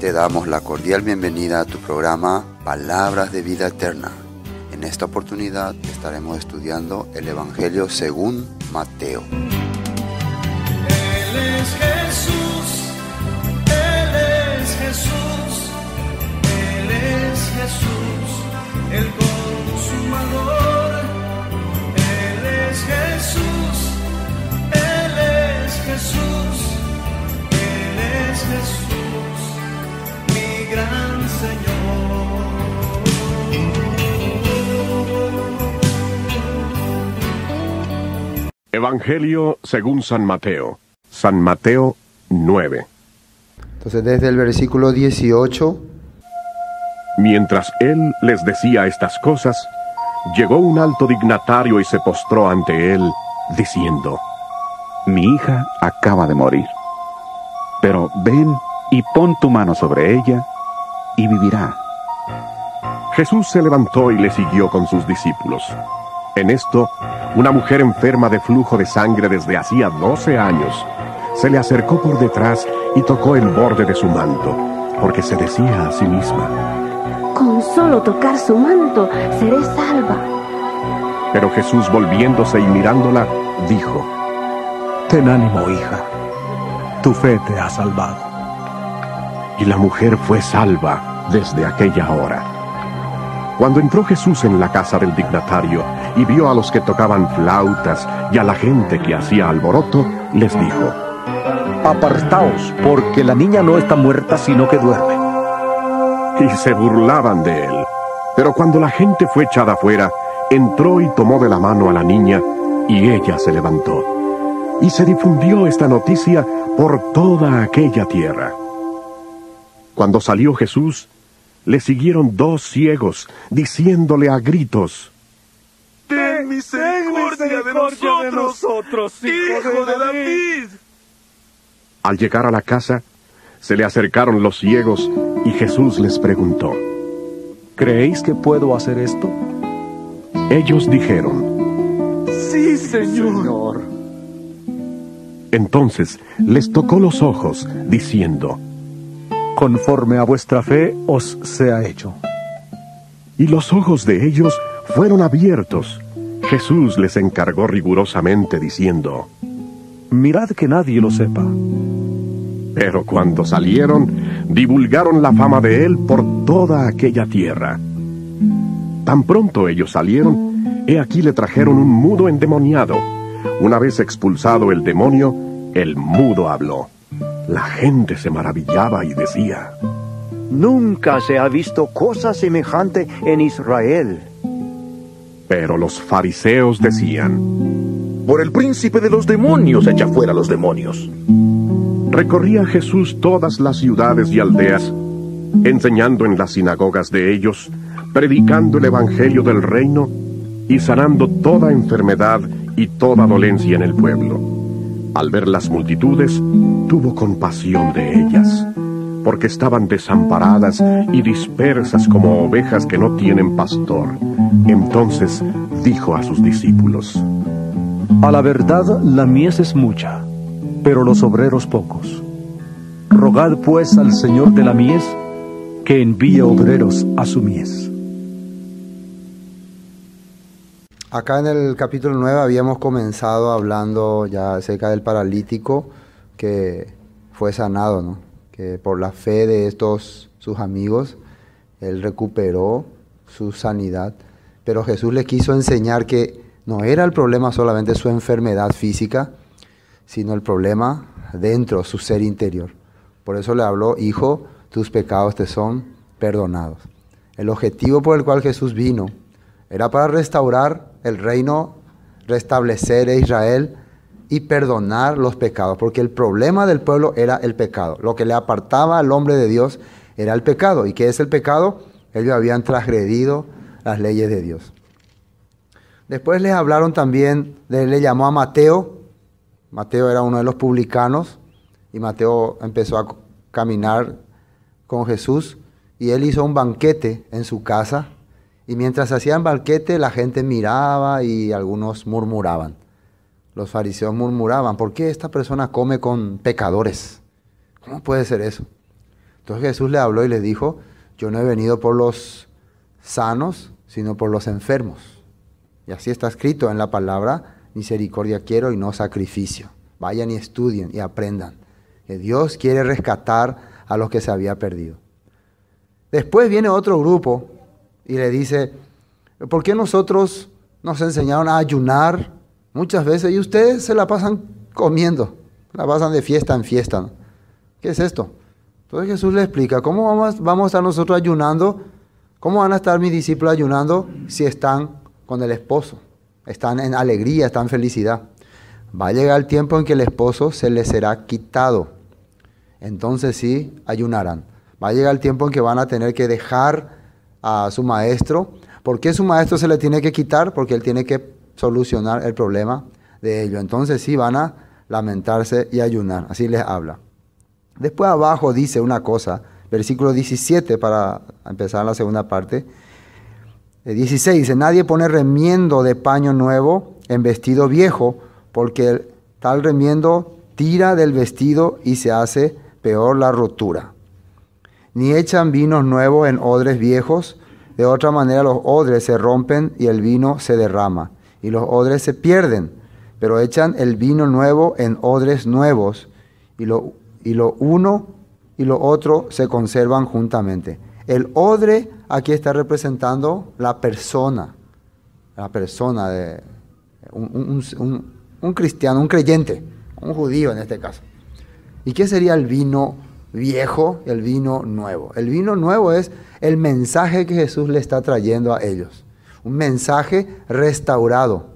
Te damos la cordial bienvenida a tu programa Palabras de Vida Eterna. En esta oportunidad estaremos estudiando el Evangelio según Mateo. Él es Jesús, Él es Jesús, Él es Jesús, el consumador. Él es Jesús, Él es Jesús, Él es Jesús, mi gran Señor. Evangelio según San Mateo. San Mateo 9. Entonces desde el versículo 18. Mientras él les decía estas cosas, llegó un alto dignatario y se postró ante él, diciendo: Mi hija acaba de morir, pero ven y pon tu mano sobre ella y vivirá. Jesús se levantó y le siguió con sus discípulos. En esto, una mujer enferma de flujo de sangre desde hacía 12 años, se le acercó por detrás y tocó el borde de su manto, porque se decía a sí misma: Con solo tocar su manto, seré salva. Pero Jesús, volviéndose y mirándola, dijo: Ten ánimo, hija, tu fe te ha salvado. Y la mujer fue salva desde aquella hora. Cuando entró Jesús en la casa del dignatario y vio a los que tocaban flautas y a la gente que hacía alboroto, les dijo: Apartaos, porque la niña no está muerta, sino que duerme. Y se burlaban de él. Pero cuando la gente fue echada afuera, entró y tomó de la mano a la niña, y ella se levantó. Y se difundió esta noticia por toda aquella tierra. Cuando salió Jesús, le siguieron 2 ciegos, diciéndole a gritos: Ten misericordia de nosotros, hijo de David. Al llegar a la casa, se le acercaron los ciegos, y Jesús les preguntó: ¿Creéis que puedo hacer esto? Ellos dijeron: Sí, Señor. Entonces les tocó los ojos, diciendo: Conforme a vuestra fe os sea hecho. Y los ojos de ellos fueron abiertos. Jesús les encargó rigurosamente, diciendo: Mirad que nadie lo sepa. Pero cuando salieron, divulgaron la fama de él por toda aquella tierra. Tan pronto ellos salieron, he aquí le trajeron un mudo endemoniado. Una vez expulsado el demonio, el mudo habló. La gente se maravillaba y decía: Nunca se ha visto cosa semejante en Israel. Pero los fariseos decían: Por el príncipe de los demonios echa fuera los demonios. Recorría Jesús todas las ciudades y aldeas, enseñando en las sinagogas de ellos, predicando el evangelio del reino y sanando toda enfermedad y toda dolencia en el pueblo. Al ver las multitudes, tuvo compasión de ellas, porque estaban desamparadas y dispersas como ovejas que no tienen pastor. Entonces dijo a sus discípulos: A la verdad, la mies es mucha, pero los obreros pocos. Rogad pues al Señor de la mies que envíe obreros a su mies. Acá en el capítulo 9 habíamos comenzado hablando ya acerca del paralítico que fue sanado, ¿no? Que por la fe de estos sus amigos, él recuperó su sanidad. Pero Jesús le quiso enseñar que no era el problema solamente su enfermedad física, sino el problema dentro, su ser interior. Por eso le habló: Hijo, tus pecados te son perdonados. El objetivo por el cual Jesús vino era para restaurar el reino, restablecer a Israel y perdonar los pecados, porque el problema del pueblo era el pecado. Lo que le apartaba al hombre de Dios era el pecado. ¿Y qué es el pecado? Ellos habían transgredido las leyes de Dios. Después les hablaron también, le llamó a Mateo. Mateo era uno de los publicanos y Mateo empezó a caminar con Jesús y él hizo un banquete en su casa. Y mientras hacían banquete, la gente miraba y algunos murmuraban. Los fariseos murmuraban: ¿por qué esta persona come con pecadores? ¿Cómo puede ser eso? Entonces Jesús le habló y le dijo, yo no he venido por los sanos, sino por los enfermos. Y así está escrito en la palabra, misericordia quiero y no sacrificio. Vayan y estudien y aprendan que Dios quiere rescatar a los que se había perdido. Después viene otro grupo y le dice, ¿por qué nosotros nos enseñaron a ayunar muchas veces y ustedes se la pasan comiendo, la pasan de fiesta en fiesta, ¿no? ¿Qué es esto? Entonces Jesús le explica, ¿cómo vamos a estar nosotros ayunando? ¿Cómo van a estar mis discípulos ayunando si están con el esposo? Están en alegría, están en felicidad. Va a llegar el tiempo en que el esposo se les será quitado. Entonces sí ayunarán. Va a llegar el tiempo en que van a tener que dejar a su maestro. ¿Por qué su maestro se le tiene que quitar? Porque él tiene que solucionar el problema de ellos. Entonces sí van a lamentarse y ayunar. Así les habla. Después abajo dice una cosa, versículo 17 para empezar la segunda parte. 16 dice, nadie pone remiendo de paño nuevo en vestido viejo, porque tal remiendo tira del vestido y se hace peor la rotura. Ni echan vinos nuevos en odres viejos, de otra manera los odres se rompen y el vino se derrama, y los odres se pierden, pero echan el vino nuevo en odres nuevos, y lo uno y lo otro se conservan juntamente. El odre aquí está representando la persona de un cristiano, un creyente, un judío en este caso. ¿Y qué sería el vino viejo, el vino nuevo? El vino nuevo es el mensaje que Jesús le está trayendo a ellos. Un mensaje restaurado.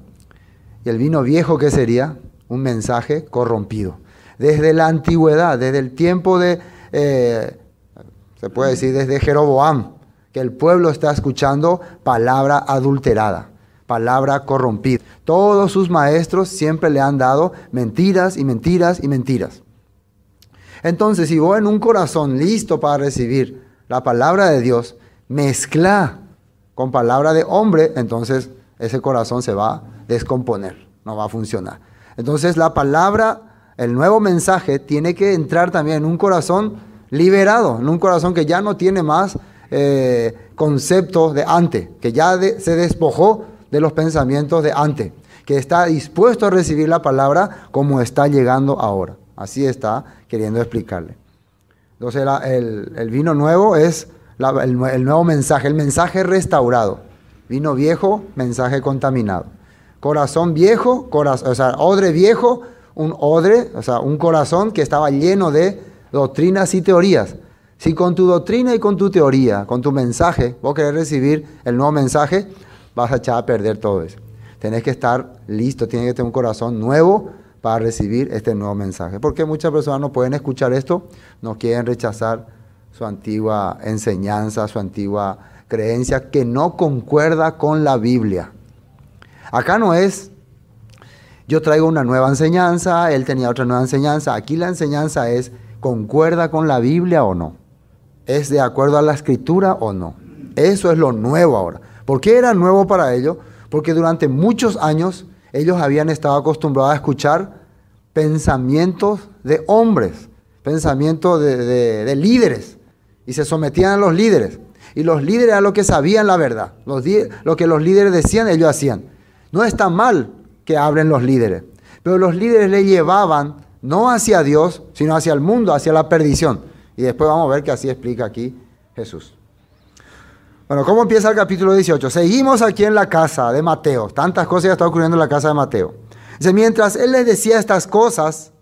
¿Y el vino viejo qué sería? Un mensaje corrompido. Desde la antigüedad, desde el tiempo de, se puede decir desde Jeroboam, que el pueblo está escuchando palabra adulterada, palabra corrompida. Todos sus maestros siempre le han dado mentiras y mentiras y mentiras. Entonces, si vos en un corazón listo para recibir la palabra de Dios, mezcla con palabra de hombre, entonces ese corazón se va a descomponer, no va a funcionar. Entonces la palabra, el nuevo mensaje, tiene que entrar también en un corazón liberado, en un corazón que ya no tiene más conceptos de antes, que ya se despojó de los pensamientos de antes, que está dispuesto a recibir la palabra como está llegando ahora. Así está queriendo explicarle. Entonces el vino nuevo es el nuevo mensaje, el mensaje restaurado. Vino viejo, mensaje contaminado. Corazón viejo, odre viejo, un corazón que estaba lleno de doctrinas y teorías. Si con tu doctrina y con tu teoría, con tu mensaje, vos querés recibir el nuevo mensaje, vas a echar a perder todo eso. Tenés que estar listo, tienes que tener un corazón nuevo para recibir este nuevo mensaje. Porque muchas personas no pueden escuchar esto, no quieren rechazar su antigua enseñanza, su antigua creencia que no concuerda con la Biblia. Acá no es, yo traigo una nueva enseñanza, él tenía otra nueva enseñanza. Aquí la enseñanza es, ¿concuerda con la Biblia o no? ¿Es de acuerdo a la Escritura o no? Eso es lo nuevo ahora. ¿Por qué era nuevo para ellos? Porque durante muchos años ellos habían estado acostumbrados a escuchar pensamientos de hombres, pensamientos de líderes, y se sometían a los líderes. Y los líderes eran los que sabían la verdad. Lo que los líderes decían, ellos hacían. No está mal que hablen los líderes, pero los líderes le llevaban no hacia Dios, sino hacia el mundo, hacia la perdición. Y después vamos a ver que así explica aquí Jesús. Bueno, ¿cómo empieza el capítulo 18? Seguimos aquí en la casa de Mateo. Tantas cosas ya están ocurriendo en la casa de Mateo. Dice, mientras él les decía estas cosas,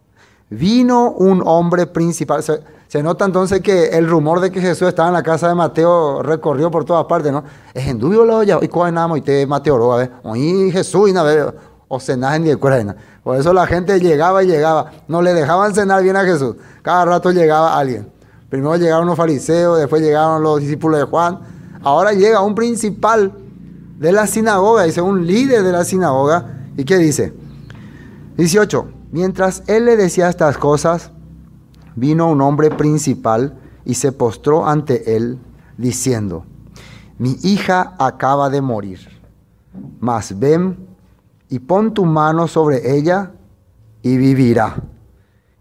vino un hombre principal. Se nota entonces que el rumor de que Jesús estaba en la casa de Mateo recorrió por todas partes, ¿no? Es en dubio lo ya, y cuál nada y te Mateo, a ver, oí Jesús y nada, o cenar ni el cuerda. Por eso la gente llegaba y llegaba. No le dejaban cenar bien a Jesús. Cada rato llegaba alguien. Primero llegaron los fariseos, después llegaron los discípulos de Juan. Ahora llega un principal de la sinagoga, dice un líder de la sinagoga. ¿Y qué dice? 18. Mientras él le decía estas cosas, vino un hombre principal y se postró ante él, diciendo, mi hija acaba de morir, mas ven y pon tu mano sobre ella y vivirá.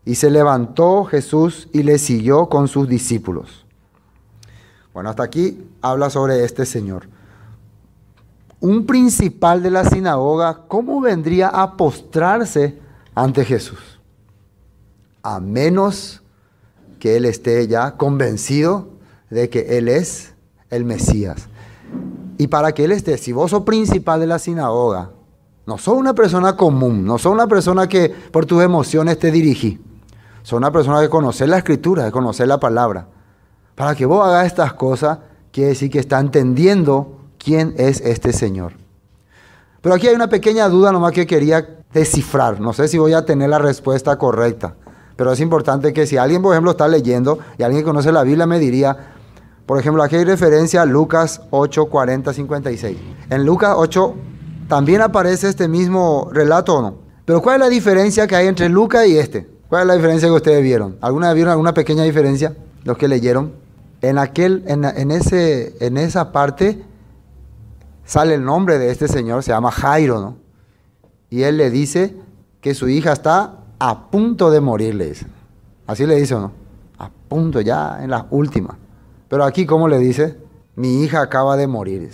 Y se levantó Jesús y le siguió con sus discípulos. Bueno, hasta aquí habla sobre este señor. Un principal de la sinagoga, ¿cómo vendría a postrarse ante Jesús? A menos que él esté ya convencido de que él es el Mesías. Y para que él esté, si vos sos principal de la sinagoga, no sos una persona común, no sos una persona que por tus emociones te dirigís. Sos una persona que conoce la escritura, que conoce la palabra. Para que vos hagas estas cosas, quiere decir que está entendiendo quién es este Señor. Pero aquí hay una pequeña duda nomás que quería descifrar. No sé si voy a tener la respuesta correcta. Pero es importante que si alguien, por ejemplo, está leyendo y alguien que conoce la Biblia me diría, por ejemplo, aquí hay referencia a Lucas 8, 40, 56. En Lucas 8 también aparece este mismo relato, ¿o no? Pero ¿cuál es la diferencia que hay entre Lucas y este? ¿Cuál es la diferencia que ustedes vieron? ¿Alguna vez vieron alguna pequeña diferencia? Los que leyeron. En esa parte sale el nombre de este señor, se llama Jairo, ¿no? Y él le dice que su hija está a punto de morir, le dice. Así le dice, ¿o no? A punto, ya en las últimas. Pero aquí, ¿cómo le dice? Mi hija acaba de morir.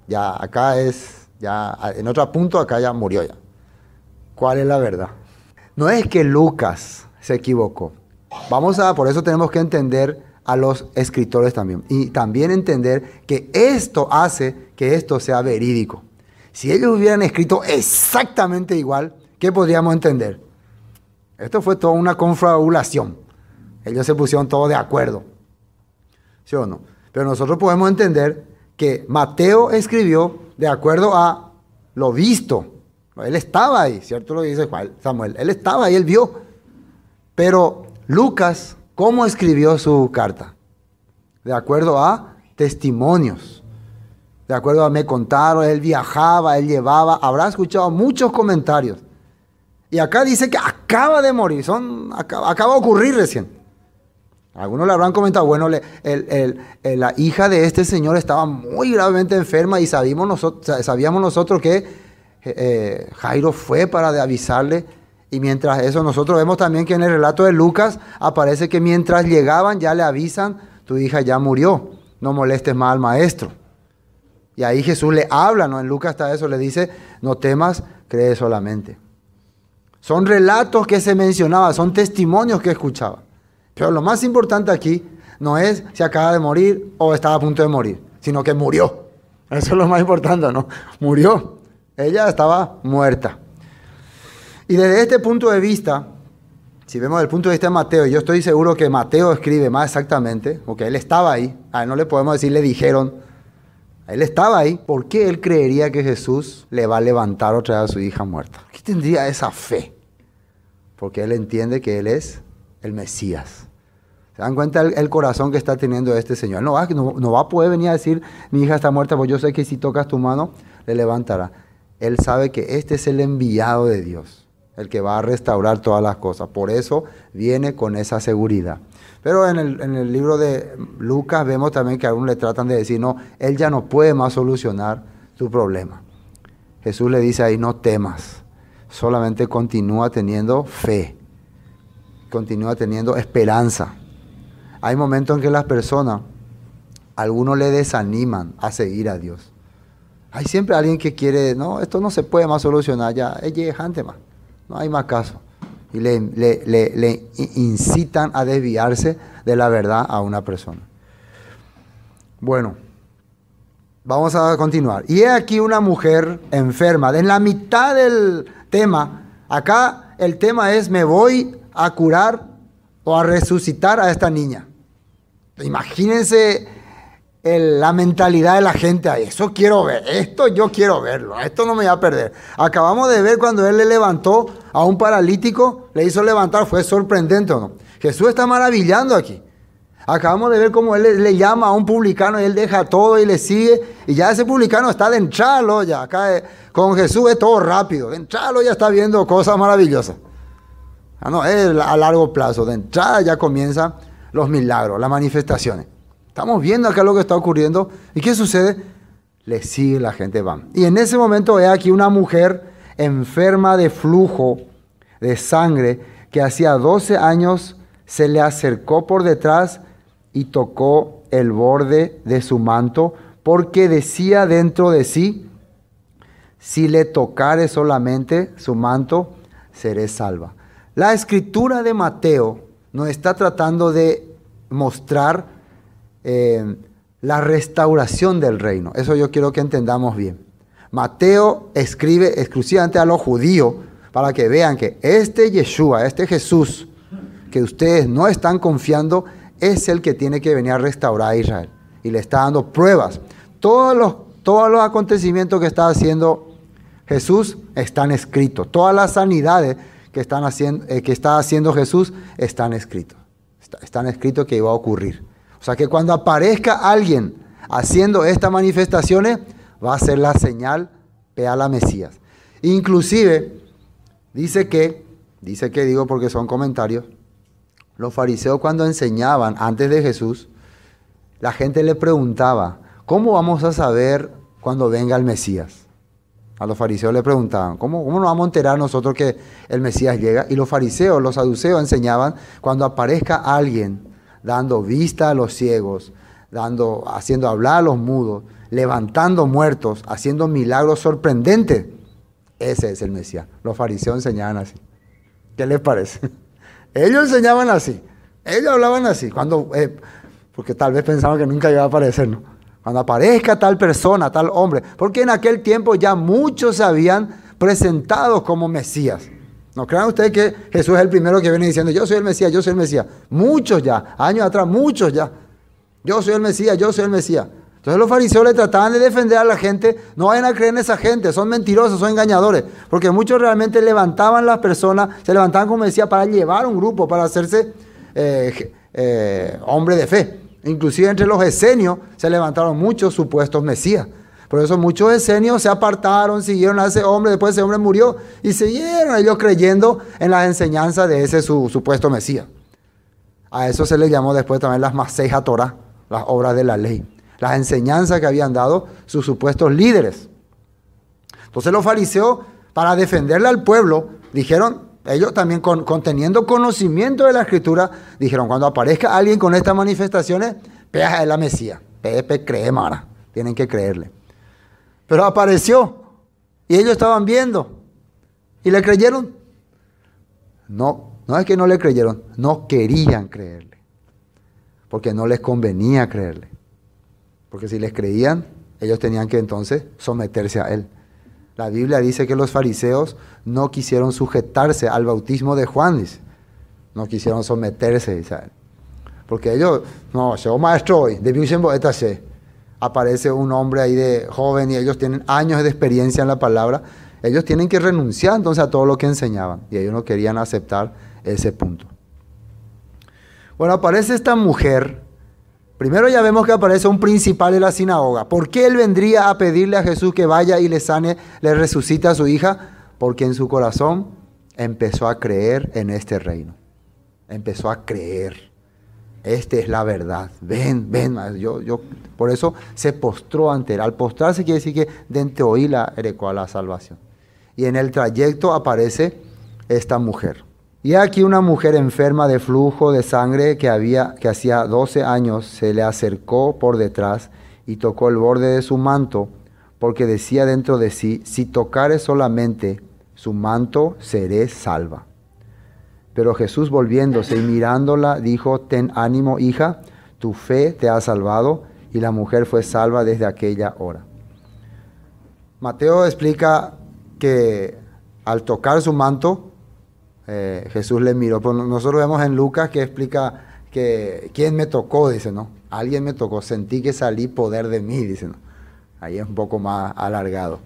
Ya, acá es, ya, en otro punto, acá ya murió ya. ¿Cuál es la verdad? No es que Lucas se equivocó. Por eso tenemos que entender a los escritores también. Y también entender que esto hace que esto sea verídico. Si ellos hubieran escrito exactamente igual, ¿qué podríamos entender? Esto fue toda una confabulación. Ellos se pusieron todos de acuerdo. ¿Sí o no? Pero nosotros podemos entender que Mateo escribió de acuerdo a lo visto. Él estaba ahí, ¿cierto? Lo dice Samuel. Él estaba ahí, él vio. Pero Lucas, ¿cómo escribió su carta? De acuerdo a testimonios. De acuerdo a me contaron, él viajaba, él llevaba, habrá escuchado muchos comentarios. Y acá dice que acaba de morir, acaba de ocurrir recién. Algunos le habrán comentado, bueno, la hija de este señor estaba muy gravemente enferma y sabíamos nosotros que Jairo fue para avisarle. Y mientras eso, nosotros vemos también que en el relato de Lucas aparece que mientras llegaban ya le avisan, tu hija ya murió, no molestes más al maestro. Y ahí Jesús le habla, ¿no? En Lucas está eso, le dice, no temas, cree solamente. Son relatos que se mencionaba, son testimonios que escuchaba. Pero lo más importante aquí no es si acaba de morir o estaba a punto de morir, sino que murió. Eso es lo más importante, ¿no? Murió. Ella estaba muerta. Y desde este punto de vista, si vemos el punto de vista de Mateo, yo estoy seguro que Mateo escribe más exactamente, porque él estaba ahí, a él no le podemos decir, le dijeron, él estaba ahí, ¿por qué él creería que Jesús le va a levantar otra vez a su hija muerta? ¿Por qué tendría esa fe? Porque él entiende que él es el Mesías. ¿Se dan cuenta el corazón que está teniendo este señor? No va a poder venir a decir, mi hija está muerta, pues yo sé que si tocas tu mano, le levantará. Él sabe que este es el enviado de Dios, el que va a restaurar todas las cosas. Por eso viene con esa seguridad. Pero en el libro de Lucas vemos también que algunos le tratan de decir, no, él ya no puede más solucionar tu problema. Jesús le dice ahí, no temas, solamente continúa teniendo fe, continúa teniendo esperanza. Hay momentos en que las personas, algunos le desaniman a seguir a Dios. Hay siempre alguien que quiere, no, esto no se puede más solucionar, ya es llegante más, no hay más caso. Y le incitan a desviarse de la verdad a una persona. Bueno, vamos a continuar. Y he aquí una mujer enferma. En la mitad del tema, acá el tema es, me voy a curar o a resucitar a esta niña. Imagínense la mentalidad de la gente ahí. Eso quiero ver, esto yo quiero verlo, esto no me va a perder. Acabamos de ver cuando él le levantó a un paralítico, le hizo levantar, fue sorprendente, ¿o no? Jesús está maravillando aquí. Acabamos de ver cómo él le llama a un publicano y él deja todo y le sigue, y ya ese publicano está de entrarlo ya. Acá con Jesús es todo rápido, de entrarlo ya está viendo cosas maravillosas. No, es a largo plazo, de entrada ya comienzan los milagros, las manifestaciones. Estamos viendo acá lo que está ocurriendo. ¿Y qué sucede? Le sigue la gente, van. Y en ese momento ve aquí una mujer enferma de flujo de sangre que hacía 12 años se le acercó por detrás y tocó el borde de su manto, porque decía dentro de sí, si le tocare solamente su manto, seré salva. La escritura de Mateo nos está tratando de mostrar la restauración del reino. Eso yo quiero que entendamos bien. Mateo escribe exclusivamente a los judíos para que vean que este Yeshua, este Jesús, que ustedes no están confiando, es el que tiene que venir a restaurar a Israel. Y le está dando pruebas. Todos los acontecimientos que está haciendo Jesús están escritos. Todas las sanidades que está haciendo Jesús están escritos. Están escritos que iba a ocurrir. O sea que cuando aparezca alguien haciendo estas manifestaciones, va a ser la señal a la Mesías. Inclusive, dice que digo porque son comentarios, los fariseos cuando enseñaban antes de Jesús, la gente le preguntaba, ¿cómo vamos a saber cuando venga el Mesías? A los fariseos le preguntaban, ¿cómo nos vamos a enterar nosotros que el Mesías llega? Y los fariseos, los saduceos enseñaban, cuando aparezca alguien dando vista a los ciegos, haciendo hablar a los mudos, levantando muertos, haciendo milagros sorprendentes, ese es el Mesías. Los fariseos enseñaban así. ¿Qué les parece? Ellos enseñaban así, ellos hablaban así, porque tal vez pensaban que nunca iba a aparecer, ¿no? Cuando aparezca tal persona, tal hombre, porque en aquel tiempo ya muchos se habían presentado como Mesías. No crean ustedes que Jesús es el primero que viene diciendo, yo soy el Mesías, yo soy el Mesías. Muchos ya, años atrás, muchos ya. Yo soy el Mesías, yo soy el Mesías. Entonces los fariseos le trataban de defender a la gente, no vayan a creer en esa gente, son mentirosos, son engañadores. Porque muchos realmente levantaban las personas, se levantaban como Mesías para llevar un grupo, para hacerse hombre de fe. Inclusive entre los esenios se levantaron muchos supuestos Mesías. Por eso muchos esenios se apartaron, siguieron a ese hombre, después ese hombre murió y siguieron ellos creyendo en las enseñanzas de ese supuesto Mesías. A eso se le llamó después también las Masei HaTorah, las obras de la ley. Las enseñanzas que habían dado sus supuestos líderes. Entonces los fariseos, para defenderle al pueblo, dijeron, ellos también teniendo conocimiento de la Escritura, dijeron, cuando aparezca alguien con estas manifestaciones, es la Mesías. Creemos ahora, tienen que creerle. Pero apareció, y ellos estaban viendo, y le creyeron. No es que no le creyeron, no querían creerle, porque no les convenía creerle. Porque si les creían, ellos tenían que entonces someterse a él. La Biblia dice que los fariseos no quisieron sujetarse al bautismo de Juan, dice. No quisieron someterse, dice a él. Porque ellos, no, soy maestro hoy, aparece un hombre ahí de joven y ellos tienen años de experiencia en la palabra. Ellos tienen que renunciar entonces a todo lo que enseñaban. Y ellos no querían aceptar ese punto. Bueno, aparece esta mujer. Primero ya vemos que aparece un principal de la sinagoga. ¿Por qué él vendría a pedirle a Jesús que vaya y le sane, le resucite a su hija? Porque en su corazón empezó a creer en este reino. Empezó a creer. Esta es la verdad. Ven, yo. Por eso se postró ante él. Al postrarse quiere decir que dente oí la herecó a la salvación. Y en el trayecto aparece esta mujer. Y aquí una mujer enferma de flujo de sangre que hacía 12 años se le acercó por detrás y tocó el borde de su manto, porque decía dentro de sí, si tocare solamente su manto, seré salva. Pero Jesús volviéndose y mirándola, dijo, ten ánimo, hija, tu fe te ha salvado, y la mujer fue salva desde aquella hora. Mateo explica que al tocar su manto, Jesús le miró. Pero nosotros vemos en Lucas que explica que ¿quién me tocó? Dice, ¿no? Alguien me tocó, sentí que salí poder de mí, dice, ¿no? Ahí es un poco más alargado,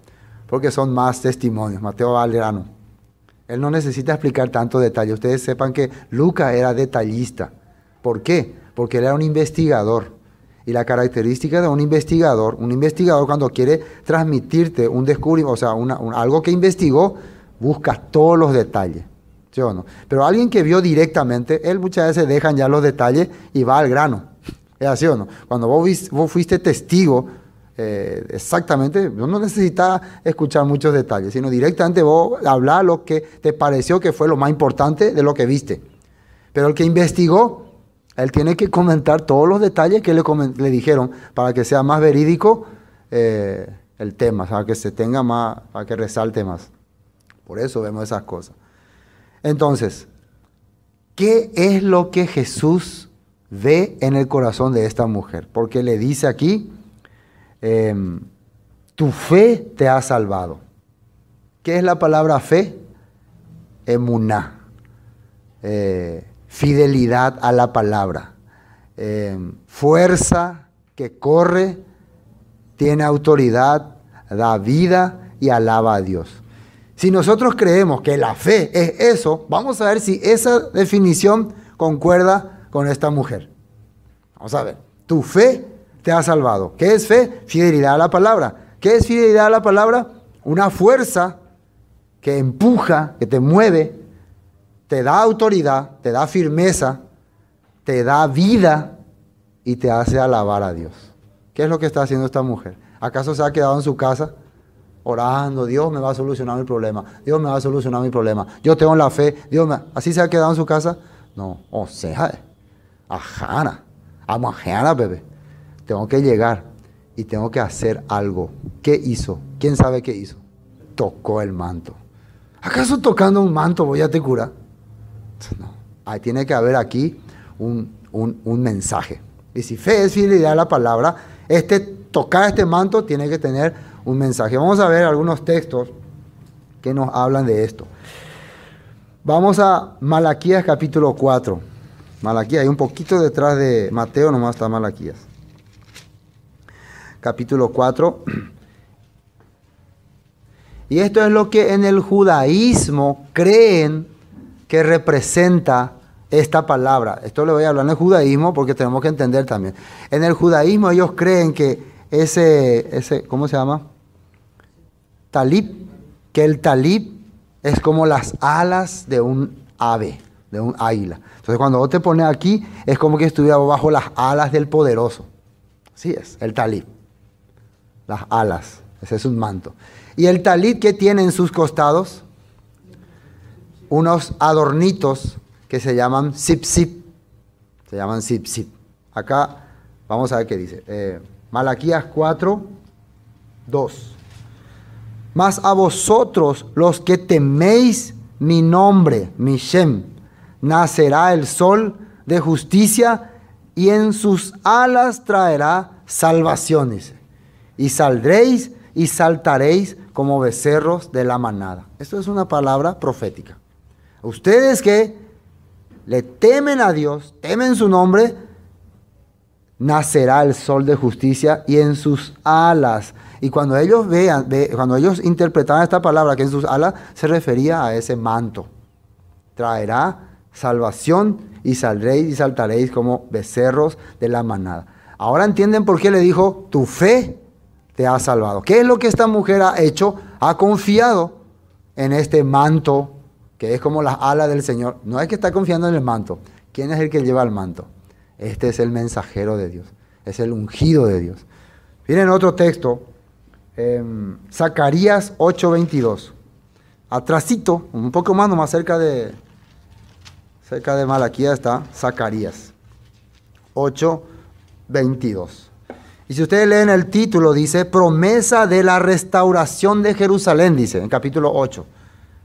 porque son más testimonios. Mateo va al grano. Él no necesita explicar tanto detalle. Ustedes sepan que Lucas era detallista. ¿Por qué? Porque él era un investigador. Y la característica de un investigador cuando quiere transmitirte un descubrimiento, o sea, algo que investigó, busca todos los detalles. ¿Sí o no? Pero alguien que vio directamente, él muchas veces dejan ya los detalles y va al grano. ¿Es así o no? Cuando vos fuiste testigo, exactamente, no necesitas escuchar muchos detalles, sino directamente vos hablar lo que te pareció que fue lo más importante de lo que viste. Pero el que investigó, Él tiene que comentar todos los detalles que le dijeron para que sea más verídico el tema, para que se tenga más, para que resalte más. Por eso vemos esas cosas. Entonces, ¿qué es lo que Jesús ve en el corazón de esta mujer? Porque le dice aquí, tu fe te ha salvado. ¿Qué es la palabra fe? Emuná. Fidelidad a la palabra. Fuerza que corre, tiene autoridad, da vida y alaba a Dios. Si nosotros creemos que la fe es eso, vamos a ver si esa definición concuerda con esta mujer. Vamos a ver. Tu fe te ha salvado. ¿Qué es fe? Fidelidad a la palabra. ¿Qué es fidelidad a la palabra? Una fuerza que empuja, que te mueve, te da autoridad, te da firmeza, te da vida y te hace alabar a Dios. ¿Qué es lo que está haciendo esta mujer? ¿Acaso se ha quedado en su casa orando? Dios me va a solucionar mi problema. Dios me va a solucionar mi problema. Yo tengo la fe. ¿Así se ha quedado en su casa? No. O sea, ajana. Amajana, bebé. Tengo que llegar y tengo que hacer algo. ¿Qué hizo? ¿Quién sabe qué hizo? Tocó el manto. ¿Acaso tocando un manto voy a te curar? No. Ahí tiene que haber aquí un mensaje. Y si fe es fidelidad a la palabra, tocar este manto tiene que tener un mensaje. Vamos a ver algunos textos que nos hablan de esto. Vamos a Malaquías capítulo 4. Malaquías, hay un poquito detrás de Mateo, nomás está Malaquías. Capítulo 4. Y esto es lo que en el judaísmo creen que representa esta palabra. Esto le voy a hablar en el judaísmo porque tenemos que entender también. En el judaísmo ellos creen que ese ¿cómo se llama? Talib, que el talib es como las alas de un ave, de un águila. Entonces cuando vos te pones aquí, es como que estuviera bajo las alas del poderoso. Así es, el talib. Las alas, ese es un manto. ¿Y el talib qué tiene en sus costados? Unos adornitos que se llaman zip-zip. Se llaman zip-zip. Acá vamos a ver qué dice. Malaquías 4, 2. Mas a vosotros los que teméis mi nombre, mi Shem, nacerá el sol de justicia y en sus alas traerá salvaciones. Y saldréis y saltaréis como becerros de la manada. Esto es una palabra profética. Ustedes que le temen a Dios, temen su nombre, nacerá el sol de justicia y en sus alas. Y cuando ellos cuando ellos interpretaban esta palabra, que en sus alas se refería a ese manto. Traerá salvación y saldréis y saltaréis como becerros de la manada. Ahora entienden por qué le dijo, tu fe te ha salvado. ¿Qué es lo que esta mujer ha hecho? Ha confiado en este manto, que es como las alas del Señor. No es que está confiando en el manto. ¿Quién es el que lleva el manto? Este es el mensajero de Dios. Es el ungido de Dios. Miren otro texto. Zacarías 8:22. Atrasito, un poco más cerca de Malaquías está Zacarías 8:22. Y si ustedes leen el título, dice, promesa de la restauración de Jerusalén, dice, en capítulo 8.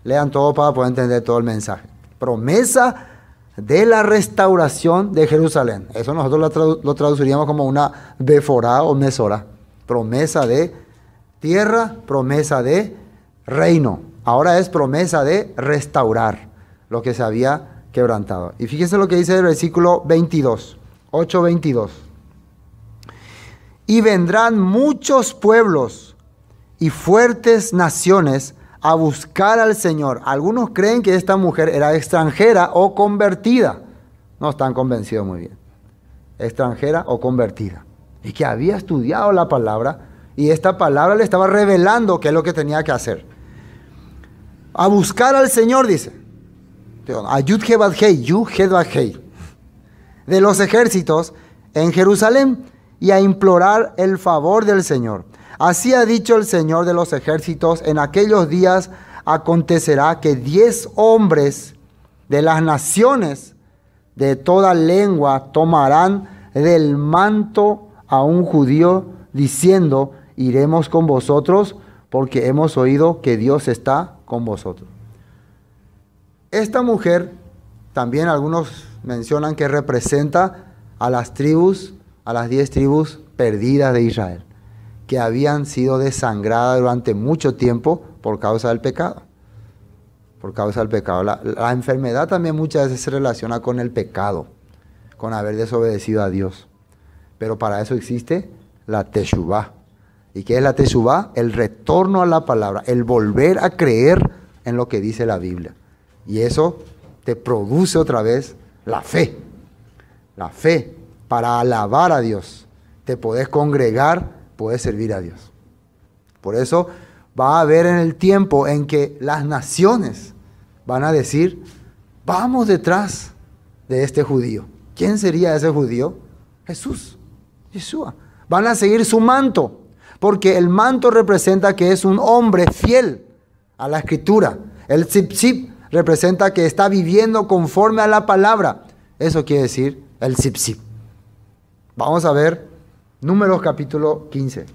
Lean todo para poder entender todo el mensaje. Promesa de la restauración de Jerusalén. Eso nosotros lo traduciríamos como una beforá o mesora. Promesa de tierra, promesa de reino. Ahora es promesa de restaurar lo que se había quebrantado. Y fíjense lo que dice el versículo 22, 8:22. Y vendrán muchos pueblos y fuertes naciones a buscar al Señor. Algunos creen que esta mujer era extranjera o convertida. No están convencidos muy bien. Extranjera o convertida. Y que había estudiado la palabra y esta palabra le estaba revelando qué es lo que tenía que hacer. A buscar al Señor, dice. A Yud-He-Bad-Hei, Yud-He-Bad-Hei, de los ejércitos en Jerusalén y a implorar el favor del Señor. Así ha dicho el Señor de los ejércitos, en aquellos días acontecerá que 10 hombres de las naciones de toda lengua tomarán del manto a un judío, diciendo, iremos con vosotros, porque hemos oído que Dios está con vosotros. Esta mujer, también algunos mencionan que representa a las tribus, a las 10 tribus perdidas de Israel, que habían sido desangradas durante mucho tiempo por causa del pecado. Por causa del pecado. La enfermedad también muchas veces se relaciona con el pecado, con haber desobedecido a Dios. Pero para eso existe la teshuvá. ¿Y qué es la teshuvá? El retorno a la palabra, el volver a creer en lo que dice la Biblia. Y eso te produce otra vez la fe. La fe para alabar a Dios. Te podés congregar, podés servir a Dios. Por eso va a haber en el tiempo en que las naciones van a decir, vamos detrás de este judío. ¿Quién sería ese judío? Jesús, Yeshua. Van a seguir su manto, porque el manto representa que es un hombre fiel a la escritura. El tzipzip representa que está viviendo conforme a la palabra. Eso quiere decir el tzipzip. Vamos a ver Números capítulo 15.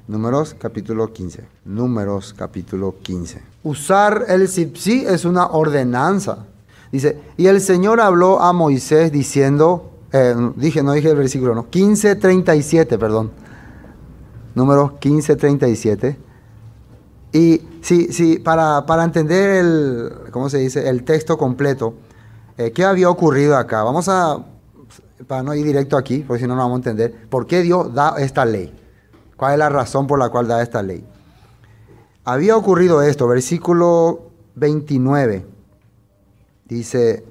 Números capítulo 15. Números capítulo 15. Usar el tzipzí es una ordenanza. Dice, y el Señor habló a Moisés diciendo, no dije el versículo, no, 15:37, perdón. Números 15:37. Y sí, para entender ¿cómo se dice? El texto completo, ¿qué había ocurrido acá? Vamos a, para no ir directo aquí, porque si no, no vamos a entender, ¿por qué Dios da esta ley? ¿Cuál es la razón por la cual da esta ley? Había ocurrido esto, versículo 29, dice,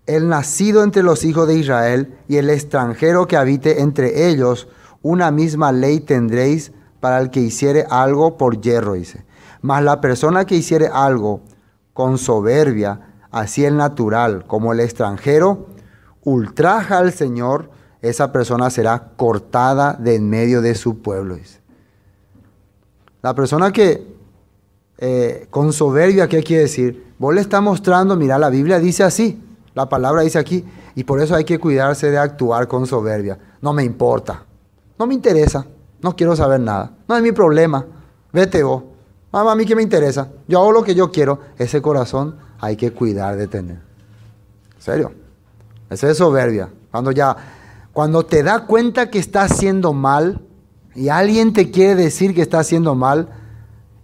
el nacido entre los hijos de Israel y el extranjero que habite entre ellos, una misma ley tendréis para el que hiciere algo por yerro, dice. Mas la persona que hiciere algo con soberbia, así el natural como el extranjero, ultraja al Señor, esa persona será cortada de en medio de su pueblo, dice. La persona que con soberbia, ¿qué quiere decir? Vos le está mostrando, mira, la Biblia dice así, la palabra dice aquí, y por eso hay que cuidarse de actuar con soberbia. No me importa, no me interesa, no quiero saber nada, no es mi problema, vete vos, a mí qué me interesa, yo hago lo que yo quiero. Ese corazón hay que cuidar de tener. ¿En serio? Esa es soberbia. Cuando te das cuenta que estás haciendo mal y alguien te quiere decir que está haciendo mal,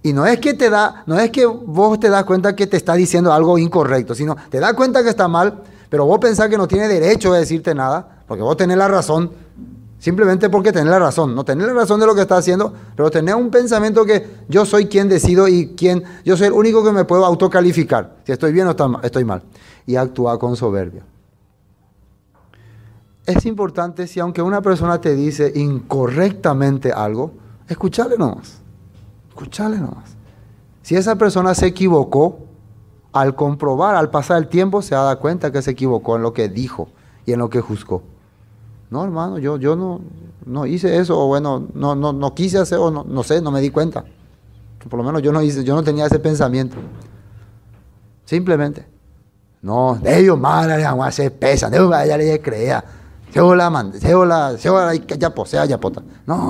y no es que vos te das cuenta que te está diciendo algo incorrecto, sino te das cuenta que está mal, pero vos pensás que no tiene derecho de decirte nada, porque vos tenés la razón, simplemente porque tenés la razón. No tenés la razón de lo que estás haciendo, pero tenés un pensamiento que yo soy quien decido y yo soy el único que me puedo autocalificar, si estoy bien o estoy mal, y actúa con soberbia. Es importante, si aunque una persona te dice incorrectamente algo, escucharle nomás. Escucharle nomás. Si esa persona se equivocó, al comprobar, al pasar el tiempo, se da cuenta que se equivocó en lo que dijo y en lo que juzgó. No, hermano, yo no hice eso, o bueno, no quise hacer, o no sé, no me di cuenta. Por lo menos yo no tenía ese pensamiento. Simplemente. No, de ellos madre, vamos a hacer pesa, de ellos ya le creía. No.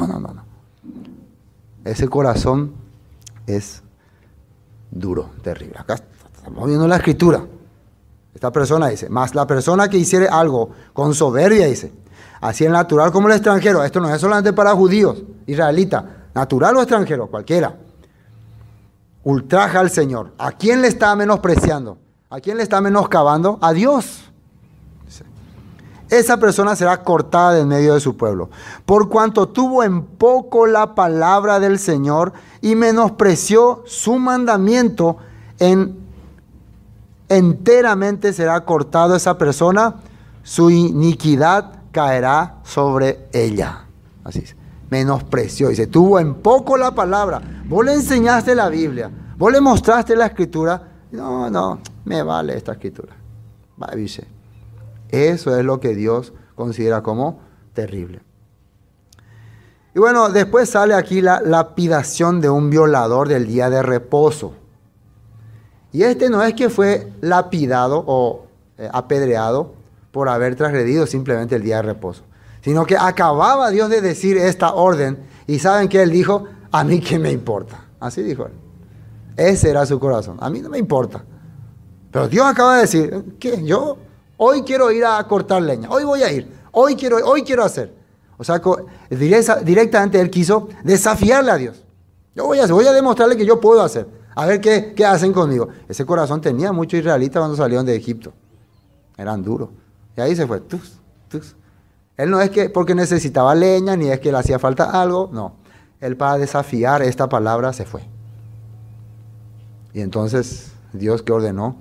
Ese corazón es duro, terrible. Acá estamos viendo la escritura. Esta persona dice, más la persona que hiciere algo con soberbia, dice, así el natural como el extranjero. Esto no es solamente para judíos, israelitas, natural o extranjero, cualquiera. Ultraja al Señor. ¿A quién le está menospreciando? ¿A quién le está menoscabando? A Dios. Esa persona será cortada de en medio de su pueblo, por cuanto tuvo en poco la palabra del Señor y menospreció su mandamiento, enteramente será cortado esa persona, su iniquidad caerá sobre ella. Así es. Menospreció, dice, tuvo en poco la palabra. Vos le enseñaste la Biblia, vos le mostraste la escritura. No, me vale esta escritura. Dice. Eso es lo que Dios considera como terrible. Y bueno, después sale aquí la lapidación de un violador del día de reposo. Y este no es que fue lapidado o apedreado por haber transgredido simplemente el día de reposo, sino que acababa Dios de decir esta orden y ¿saben qué él dijo? A mí qué me importa. Así dijo él. Ese era su corazón. A mí no me importa. Pero Dios acaba de decir, ¿qué? Yo hoy quiero ir a cortar leña. Hoy voy a ir. Hoy quiero hacer. O sea, directamente él quiso desafiarle a Dios. Yo voy a demostrarle que yo puedo hacer. A ver qué hacen conmigo. Ese corazón tenía muchos israelitas cuando salieron de Egipto. Eran duros. Y ahí se fue. Él no es que porque necesitaba leña, ni es que le hacía falta algo. No. Él para desafiar esta palabra se fue. Y entonces Dios que ordenó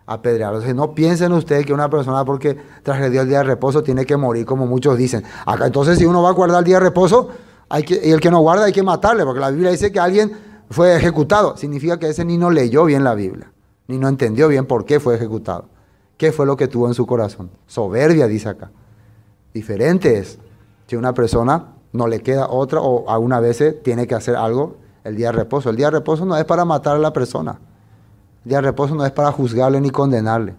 apedrearlos. No piensen ustedes que una persona porque transgredió el día de reposo tiene que morir, como muchos dicen. Acá entonces si uno va a guardar el día de reposo, y el que no guarda hay que matarle, porque la Biblia dice que alguien fue ejecutado. Significa que ese ni no leyó bien la Biblia, ni no entendió bien por qué fue ejecutado. ¿Qué fue lo que tuvo en su corazón? Soberbia, dice acá. Diferente es si una persona no le queda otra o algunas veces tiene que hacer algo el día de reposo. El día de reposo no es para matar a la persona. El día de reposo no es para juzgarle ni condenarle.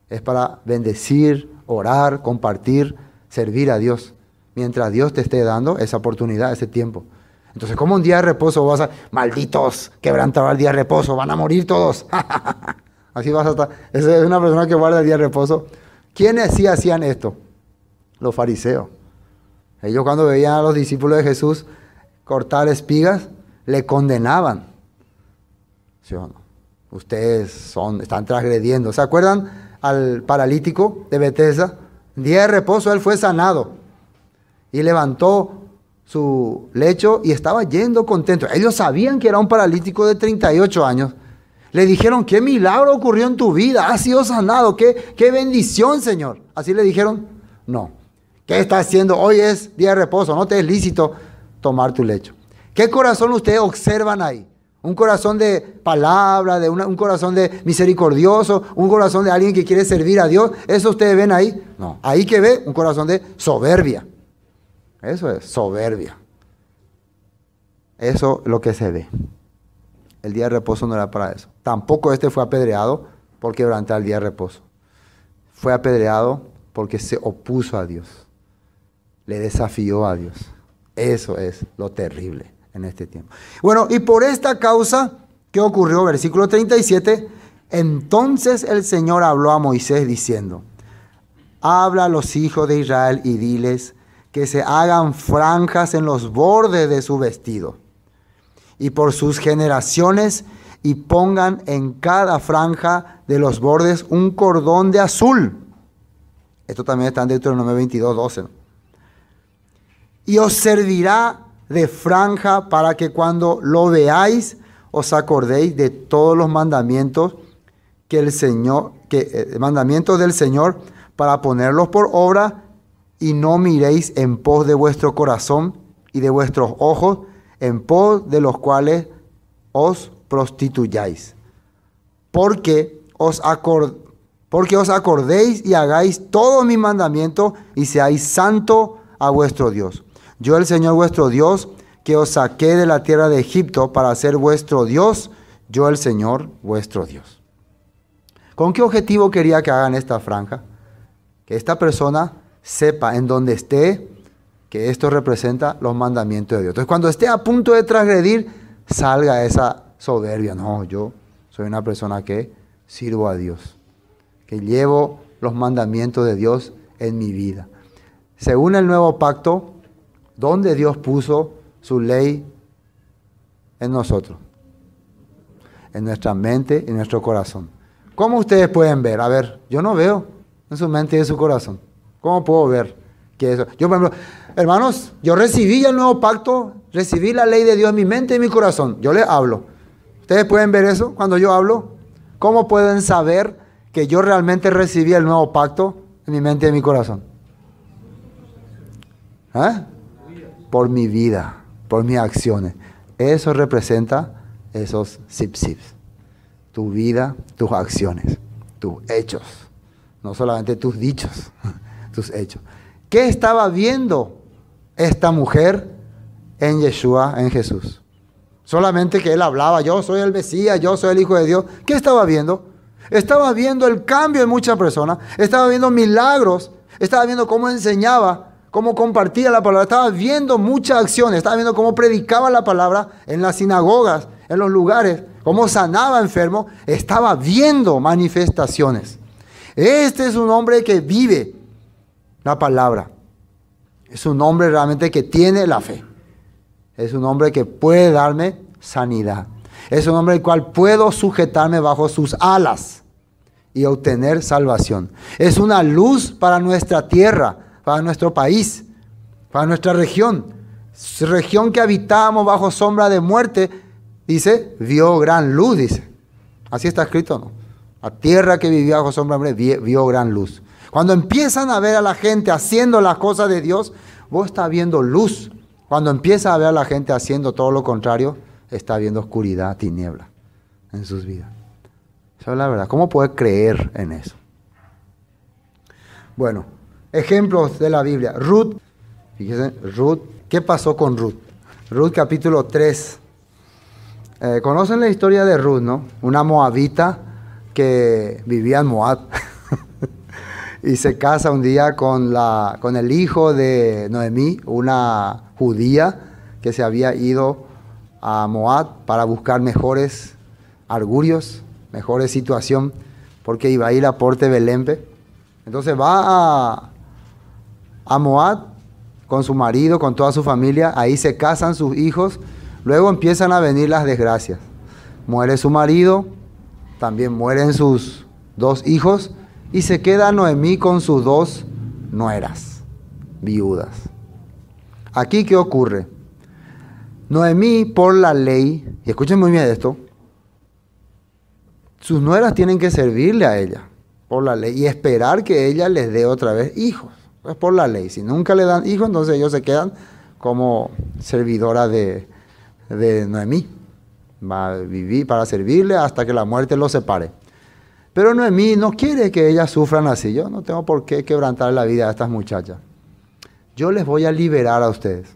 Es para bendecir, orar, compartir, servir a Dios. Mientras Dios te esté dando esa oportunidad, ese tiempo. Entonces, ¿cómo un día de reposo vas a... Malditos, quebrantaba el día de reposo, van a morir todos. Así vas a estar. Esa es una persona que guarda el día de reposo. ¿Quiénes sí hacían esto? Los fariseos. Ellos cuando veían a los discípulos de Jesús cortar espigas, le condenaban. ¿Sí o no? Ustedes están transgrediendo. ¿Se acuerdan al paralítico de Betesda? Día de reposo él fue sanado. Y levantó su lecho y estaba yendo contento. Ellos sabían que era un paralítico de 38 años. Le dijeron, ¿qué milagro ocurrió en tu vida? Has sido sanado. ¿Qué bendición, Señor? Así le dijeron. No. ¿Qué estás haciendo? Hoy es día de reposo. No te es lícito tomar tu lecho. ¿Qué corazón ustedes observan ahí? Un corazón de palabra, un corazón de misericordioso, un corazón de alguien que quiere servir a Dios. ¿Eso ustedes ven ahí? No. Ahí que ve un corazón de soberbia. Eso es soberbia. Eso es lo que se ve. El día de reposo no era para eso. Tampoco este fue apedreado por quebrantar el día de reposo. Fue apedreado porque se opuso a Dios. Le desafió a Dios. Eso es lo terrible en este tiempo. Bueno, y por esta causa, ¿qué ocurrió? Versículo 37. Entonces el Señor habló a Moisés diciendo, habla a los hijos de Israel y diles que se hagan franjas en los bordes de su vestido y por sus generaciones y pongan en cada franja de los bordes un cordón de azul. Esto también está en Deuteronomio 22:12, ¿no? Y os servirá de franja para que cuando lo veáis os acordéis de todos los mandamientos mandamientos del Señor para ponerlos por obra y no miréis en pos de vuestro corazón y de vuestros ojos en pos de los cuales os prostituyáis. Porque os acordéis y hagáis todos mis mandamientos y seáis santo a vuestro Dios. Yo el Señor vuestro Dios, que os saqué de la tierra de Egipto para ser vuestro Dios, yo el Señor vuestro Dios. ¿Con qué objetivo quería que hagan esta franja? Que esta persona sepa en donde esté que esto representa los mandamientos de Dios. Entonces cuando esté a punto de transgredir, salga esa soberbia. No, yo soy una persona que sirvo a Dios, que llevo los mandamientos de Dios en mi vida. Según el nuevo pacto, ¿dónde Dios puso su ley en nosotros? En nuestra mente y en nuestro corazón. ¿Cómo ustedes pueden ver? A ver, yo no veo en su mente y en su corazón. ¿Cómo puedo ver que eso? Yo, por ejemplo, hermanos, yo recibí el nuevo pacto, recibí la ley de Dios en mi mente y en mi corazón. Yo les hablo. ¿Ustedes pueden ver eso cuando yo hablo? ¿Cómo pueden saber que yo realmente recibí el nuevo pacto en mi mente y en mi corazón? Por mi vida, por mis acciones. Eso representa esos sip-sips. Tu vida, tus acciones, tus hechos. No solamente tus dichos, tus hechos. ¿Qué estaba viendo esta mujer en Yeshua, en Jesús? Solamente que él hablaba, yo soy el Mesías, yo soy el Hijo de Dios. ¿Qué estaba viendo? Estaba viendo el cambio en muchas personas. Estaba viendo milagros. Estaba viendo cómo enseñaba, cómo compartía la palabra. Estaba viendo muchas acciones. Estaba viendo cómo predicaba la palabra en las sinagogas, en los lugares. Cómo sanaba enfermos. Estaba viendo manifestaciones. Este es un hombre que vive la palabra. Es un hombre realmente que tiene la fe. Es un hombre que puede darme sanidad. Es un hombre el cual puedo sujetarme bajo sus alas y obtener salvación. Es una luz para nuestra tierra, para nuestro país, para nuestra región. Región que habitábamos bajo sombra de muerte, dice, vio gran luz, dice. Así está escrito, ¿no? La tierra que vivía bajo sombra de muerte vio gran luz. Cuando empiezan a ver a la gente haciendo las cosas de Dios, vos estás viendo luz. Cuando empiezas a ver a la gente haciendo todo lo contrario, está viendo oscuridad, tiniebla en sus vidas. Esa es la verdad. ¿Cómo puedes creer en eso? Bueno, ejemplos de la Biblia. Ruth, fíjense, Ruth, ¿qué pasó con Ruth? Ruth capítulo 3. Conocen la historia de Ruth, ¿no? Una moabita que vivía en Moab y se casa un día con el hijo de Noemí, una judía que se había ido a Moab para buscar mejores argurios, mejores situación, porque iba a ir a Porte Belempe. Entonces va a Moab con su marido, con toda su familia, ahí se casan sus hijos, luego empiezan a venir las desgracias. Muere su marido, también mueren sus 2 hijos, y se queda Noemí con sus 2 nueras, viudas. Aquí, ¿qué ocurre? Noemí, por la ley, y escuchen muy bien esto, sus nueras tienen que servirle a ella, por la ley, y esperar que ella les dé otra vez hijos. Es por la ley. Si nunca le dan hijos, entonces ellos se quedan como servidora de Noemí. Va a vivir para servirle hasta que la muerte los separe. Pero Noemí no quiere que ellas sufran así. Yo no tengo por qué quebrantar la vida de estas muchachas. Yo les voy a liberar a ustedes.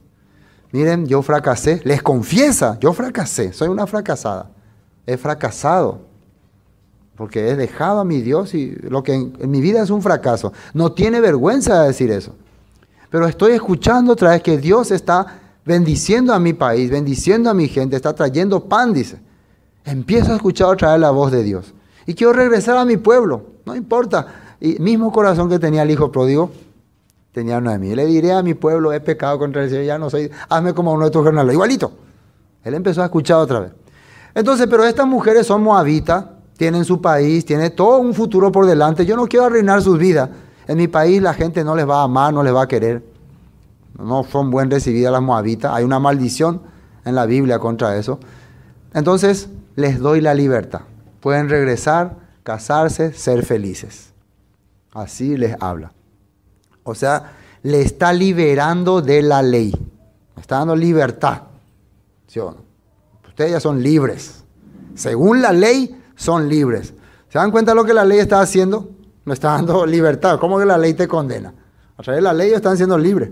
Miren, yo fracasé. Les confiesa, yo fracasé. Soy una fracasada. He fracasado. Porque he dejado a mi Dios y lo que en mi vida es un fracaso. No tiene vergüenza de decir eso. Pero estoy escuchando otra vez que Dios está bendiciendo a mi país, bendiciendo a mi gente, está trayendo pan, dice. Empiezo a escuchar otra vez la voz de Dios. Y quiero regresar a mi pueblo, no importa. Y mismo corazón que tenía el hijo pródigo, tenía Noemí. Le diré a mi pueblo, he pecado contra el Señor, ya no soy, hazme como uno de tus jornaleros. Igualito. Él empezó a escuchar otra vez. Entonces, pero estas mujeres son moabitas, tienen su país, tienen todo un futuro por delante. Yo no quiero arruinar sus vidas. En mi país la gente no les va a amar, no les va a querer. No son buen recibidas las moabitas. Hay una maldición en la Biblia contra eso. Entonces, les doy la libertad. Pueden regresar, casarse, ser felices. Así les habla. O sea, le está liberando de la ley. Le está dando libertad. ¿Sí o no? Ustedes ya son libres. Según la ley, son libres. ¿Se dan cuenta de lo que la ley está haciendo? No está dando libertad. ¿Cómo que la ley te condena? A través de la ley están siendo libres.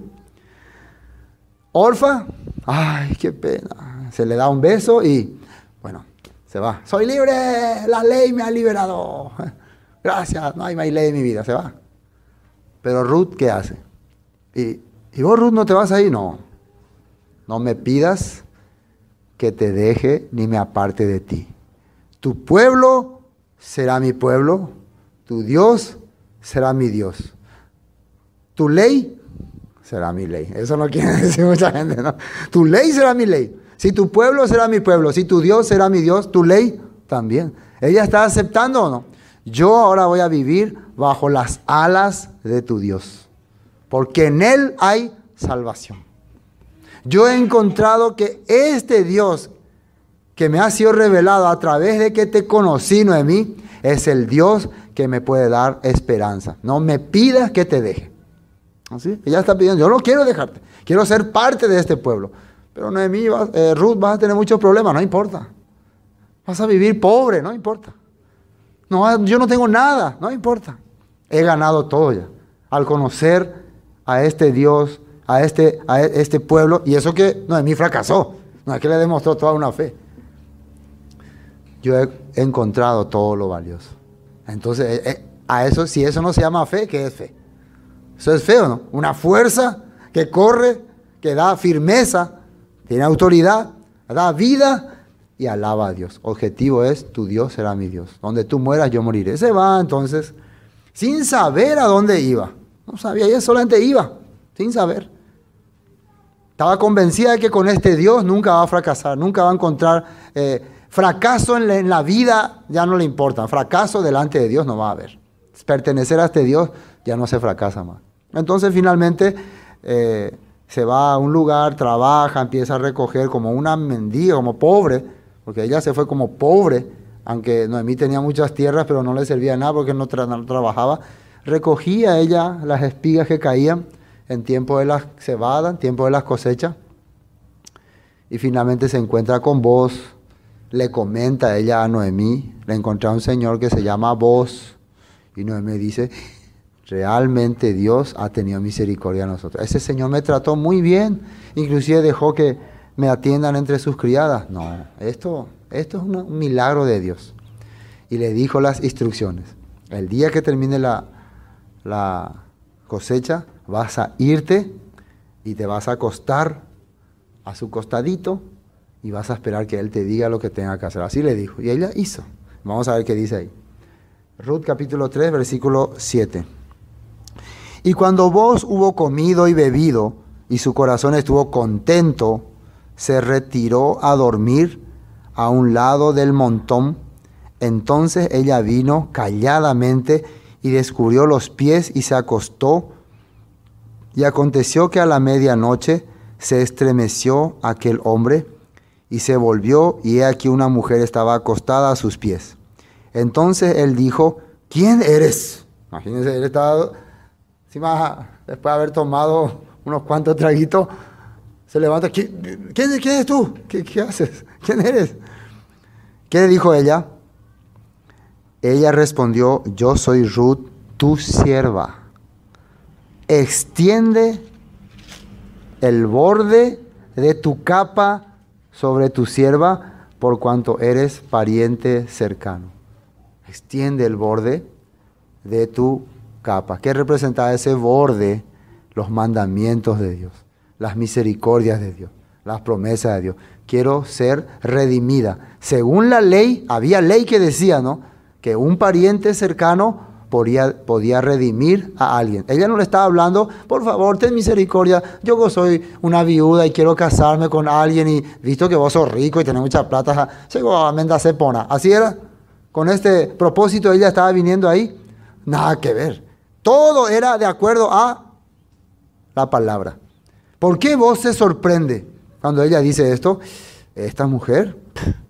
Orfa, ay, qué pena. Se le da un beso y, bueno, se va. Soy libre, la ley me ha liberado. Gracias, no hay más ley en mi vida, se va. Pero Ruth, ¿qué hace? ¿Y vos, Ruth, no te vas ahí? No. No me pidas que te deje ni me aparte de ti. Tu pueblo será mi pueblo, tu Dios será mi Dios. Tu ley será mi ley. Eso no quiere decir mucha gente, ¿no? Tu ley será mi ley. Si tu pueblo será mi pueblo, si tu Dios será mi Dios, tu ley también. ¿Ella está aceptando o no? Yo ahora voy a vivir bajo las alas de tu Dios, porque en Él hay salvación. Yo he encontrado que este Dios que me ha sido revelado a través de que te conocí, Noemí, es el Dios que me puede dar esperanza. No me pidas que te deje. ¿Así? Ella está pidiendo, yo no quiero dejarte, quiero ser parte de este pueblo. Pero Noemí, Ruth, vas a tener muchos problemas, no importa. Vas a vivir pobre, no importa. No, yo no tengo nada, no importa. He ganado todo ya. Al conocer a este Dios, a este pueblo, y eso que Noemí fracasó, no es que le demostró toda una fe. Yo he encontrado todo lo valioso. Entonces, a eso, si eso no se llama fe, ¿qué es fe? Eso es feo, ¿no? Una fuerza que corre, que da firmeza, tiene autoridad, da vida y alaba a Dios. Objetivo es, tu Dios será mi Dios. Donde tú mueras, yo moriré. Se va entonces, sin saber a dónde iba. No sabía, ella solamente iba, sin saber. Estaba convencida de que con este Dios nunca va a fracasar, nunca va a encontrar fracaso en la vida, ya no le importa. Fracaso delante de Dios no va a haber. Pertenecer a este Dios ya no se fracasa más. Entonces finalmente se va a un lugar, trabaja, empieza a recoger como una mendiga, como pobre, porque ella se fue como pobre, aunque Noemí tenía muchas tierras, pero no le servía nada porque no trabajaba. Recogía ella las espigas que caían en tiempo de la cebada, en tiempo de las cosechas, y finalmente se encuentra con Booz. Le comenta ella a Noemí, le encontró a un señor que se llama Booz, y Noemí dice, realmente Dios ha tenido misericordia de nosotros. Ese señor me trató muy bien, inclusive dejó que me atiendan entre sus criadas. No, esto es un milagro de Dios. Y le dijo las instrucciones. El día que termine la cosecha, vas a irte y te vas a acostar a su costadito y vas a esperar que él te diga lo que tenga que hacer. Así le dijo. Y ella hizo. Vamos a ver qué dice ahí. Ruth capítulo 3, versículo 7. Y cuando Booz hubo comido y bebido, y su corazón estuvo contento, se retiró a dormir a un lado del montón. Entonces ella vino calladamente y descubrió los pies y se acostó. Y aconteció que a la medianoche se estremeció aquel hombre y se volvió, y he aquí una mujer estaba acostada a sus pies. Entonces él dijo, ¿quién eres? Imagínense, él estaba, encima, después de haber tomado unos cuantos traguitos, se levanta, ¿quién eres tú? ¿Qué haces? ¿Quién eres? ¿Qué dijo ella? Ella respondió, yo soy Ruth, tu sierva. Extiende el borde de tu capa sobre tu sierva, por cuanto eres pariente cercano. Extiende el borde de tu capa. ¿Qué representaba ese borde? Los mandamientos de Dios, las misericordias de Dios, las promesas de Dios. Quiero ser redimida. Según la ley, había ley que decía, ¿no?, que un pariente cercano podía redimir a alguien. Ella no le estaba hablando, por favor, ten misericordia, yo soy una viuda y quiero casarme con alguien y visto que vos sos rico y tenés mucha plata, seguramente hace pona. Así era. Con este propósito ella estaba viniendo ahí. Nada que ver. Todo era de acuerdo a la palabra. ¿Por qué vos se sorprende cuando ella dice esto? Esta mujer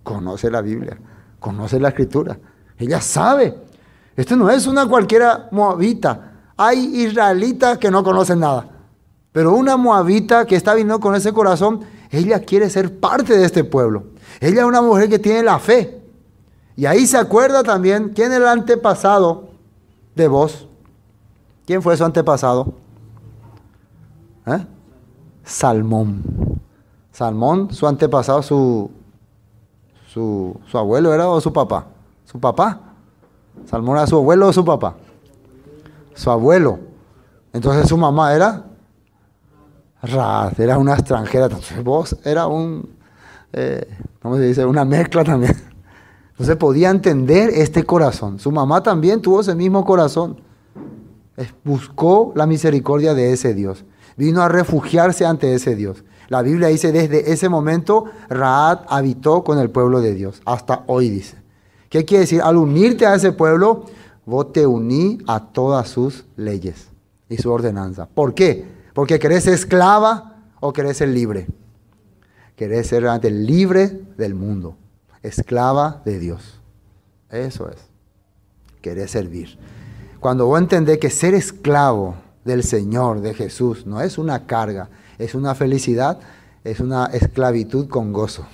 conoce la Biblia, conoce la Escritura. Ella sabe. Esto no es una cualquiera moabita. Hay israelitas que no conocen nada. Pero una moabita que está viniendo con ese corazón, ella quiere ser parte de este pueblo. Ella es una mujer que tiene la fe. Y ahí se acuerda también quién era el antepasado de Booz. ¿Quién fue su antepasado? Salmón. Salmón, su antepasado, su abuelo era o su papá. Su papá. Salmón era su abuelo o su papá. Su abuelo. Entonces su mamá era Raad, era una extranjera. Entonces Booz era ¿cómo se dice? Una mezcla también. Entonces podía entender este corazón. Su mamá también tuvo ese mismo corazón. Buscó la misericordia de ese Dios. Vino a refugiarse ante ese Dios. La Biblia dice, desde ese momento, Raad habitó con el pueblo de Dios. Hasta hoy dice. ¿Qué quiere decir? Al unirte a ese pueblo, vos te uní a todas sus leyes y su ordenanza. ¿Por qué? Porque querés ser esclava o querés ser libre. Querés ser realmente libre del mundo. Esclava de Dios. Eso es. Querés servir. Cuando vos entendés que ser esclavo del Señor, de Jesús, no es una carga, es una felicidad, es una esclavitud con gozo.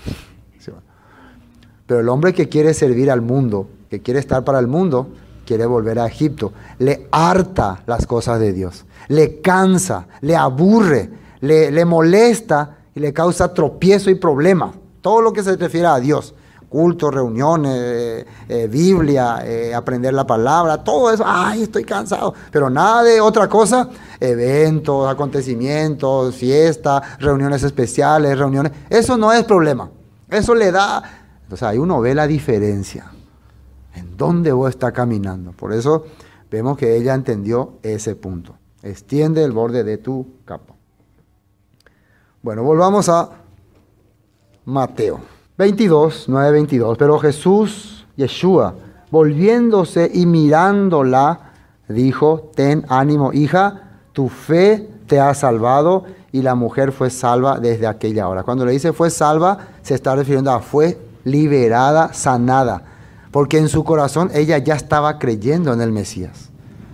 Pero el hombre que quiere servir al mundo, que quiere estar para el mundo, quiere volver a Egipto. Le harta las cosas de Dios. Le cansa, le aburre, le molesta y le causa tropiezo y problemas. Todo lo que se refiere a Dios. cultos, reuniones, Biblia, aprender la palabra, todo eso. Ay, estoy cansado. Pero nada de otra cosa. Eventos, acontecimientos, fiestas, reuniones especiales, reuniones. Eso no es problema. Eso le da... Entonces ahí uno ve la diferencia. ¿En dónde vos estás caminando? Por eso vemos que ella entendió ese punto. Extiende el borde de tu capa. Bueno, volvamos a Mateo 22, 9:22. Pero Jesús, Yeshua, volviéndose y mirándola, dijo: ten ánimo, hija, tu fe te ha salvado. Y la mujer fue salva desde aquella hora. Cuando le dice fue salva, se está refiriendo a fue liberada, sanada. Porque en su corazón ella ya estaba creyendo en el Mesías.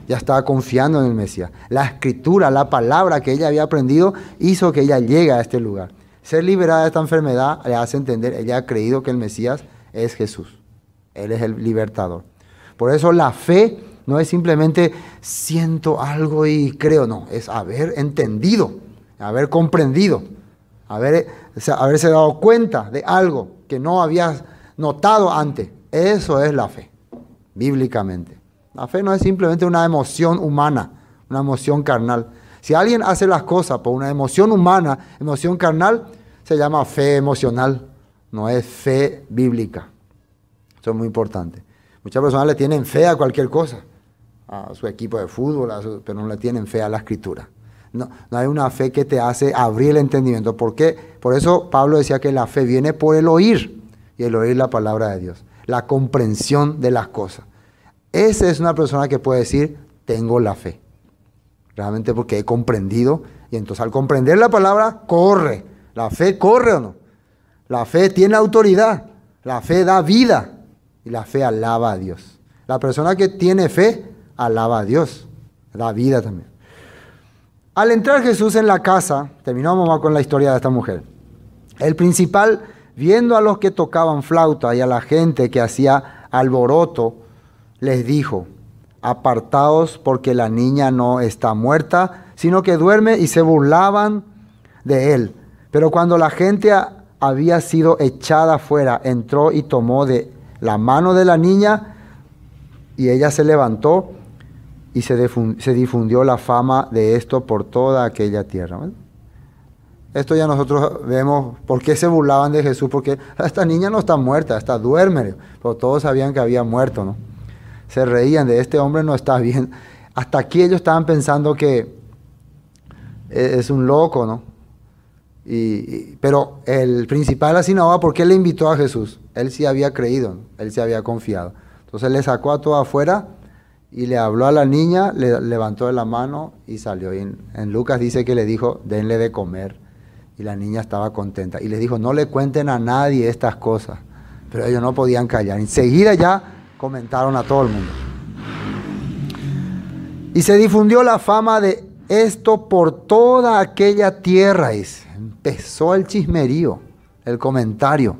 Ya estaba confiando en el Mesías. La escritura, la palabra que ella había aprendido, hizo que ella llegue a este lugar. Ser liberada de esta enfermedad le hace entender, ella ha creído que el Mesías es Jesús. Él es el libertador. Por eso la fe no es simplemente siento algo y creo, no. Es haber entendido, haber comprendido, haberse dado cuenta de algo que no habías notado antes. Eso es la fe, bíblicamente. La fe no es simplemente una emoción humana, una emoción carnal. Si alguien hace las cosas por una emoción humana, emoción carnal, se llama fe emocional, no es fe bíblica. Eso es muy importante. Muchas personas le tienen fe a cualquier cosa, a su equipo de fútbol, pero no le tienen fe a la escritura. No hay una fe que te hace abrir el entendimiento. ¿Por qué? Por eso Pablo decía que la fe viene por el oír, y el oír la palabra de Dios, la comprensión de las cosas. Esa es una persona que puede decir, tengo la fe. Realmente porque he comprendido, y entonces al comprender la palabra, corre. ¿La fe corre o no? La fe tiene autoridad, la fe da vida, y la fe alaba a Dios. La persona que tiene fe, alaba a Dios, da vida también. Al entrar Jesús en la casa, terminamos con la historia de esta mujer. El principal, viendo a los que tocaban flauta y a la gente que hacía alboroto, les dijo: apartaos, porque la niña no está muerta, sino que duerme. Y se burlaban de él. Pero cuando la gente había sido echada afuera, entró y tomó de la mano de la niña, y ella se levantó, y se difundió la fama de esto por toda aquella tierra. ¿Ven? Esto ya nosotros vemos por qué se burlaban de Jesús, porque esta niña no está muerta, esta duerme, pero todos sabían que había muerto, ¿no? Se reían de este hombre, no está bien. Hasta aquí ellos estaban pensando que es un loco, ¿no? Pero el principal de la sinagoga, ¿por qué le invitó a Jesús? Él sí había creído, ¿no? Él sí había confiado. Entonces le sacó a todos afuera y le habló a la niña, le levantó de la mano y salió. Y en Lucas dice que le dijo, denle de comer. Y la niña estaba contenta. Y les dijo, no le cuenten a nadie estas cosas. Pero ellos no podían callar. Enseguida ya comentaron a todo el mundo. Y se difundió la fama de esto por toda aquella tierra. Y empezó el chismerío, el comentario.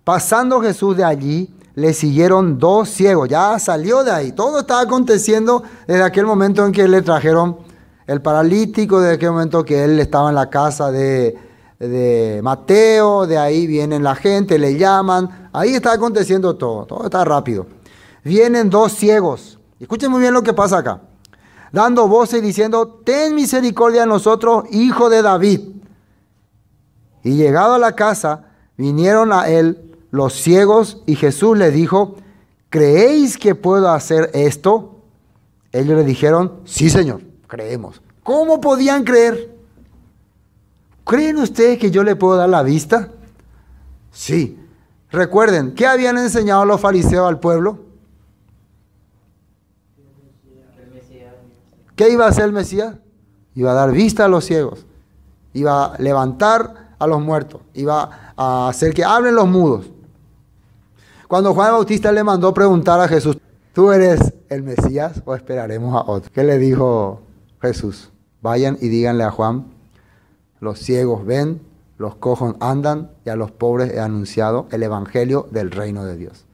Pasando Jesús de allí, le siguieron 2 ciegos. Ya salió de ahí. Todo estaba aconteciendo desde aquel momento en que le trajeron el paralítico, desde aquel momento que él estaba en la casa de Mateo. De ahí vienen la gente, le llaman. Ahí está aconteciendo todo. Todo está rápido. Vienen 2 ciegos. Escuchen muy bien lo que pasa acá. Dando voces y diciendo, ten misericordia de nosotros, hijo de David. Y llegado a la casa, vinieron a él los ciegos, y Jesús les dijo, ¿creéis que puedo hacer esto? Ellos le dijeron, sí, Señor, creemos. ¿Cómo podían creer? ¿Creen ustedes que yo le puedo dar la vista? Sí. Recuerden, ¿qué habían enseñado los fariseos al pueblo? ¿Qué iba a hacer el Mesías? Iba a dar vista a los ciegos. Iba a levantar a los muertos. Iba a hacer que hablen los mudos. Cuando Juan el Bautista le mandó preguntar a Jesús, ¿tú eres el Mesías o esperaremos a otro? ¿Qué le dijo Jesús? Vayan y díganle a Juan, los ciegos ven, los cojos andan, y a los pobres he anunciado el evangelio del reino de Dios.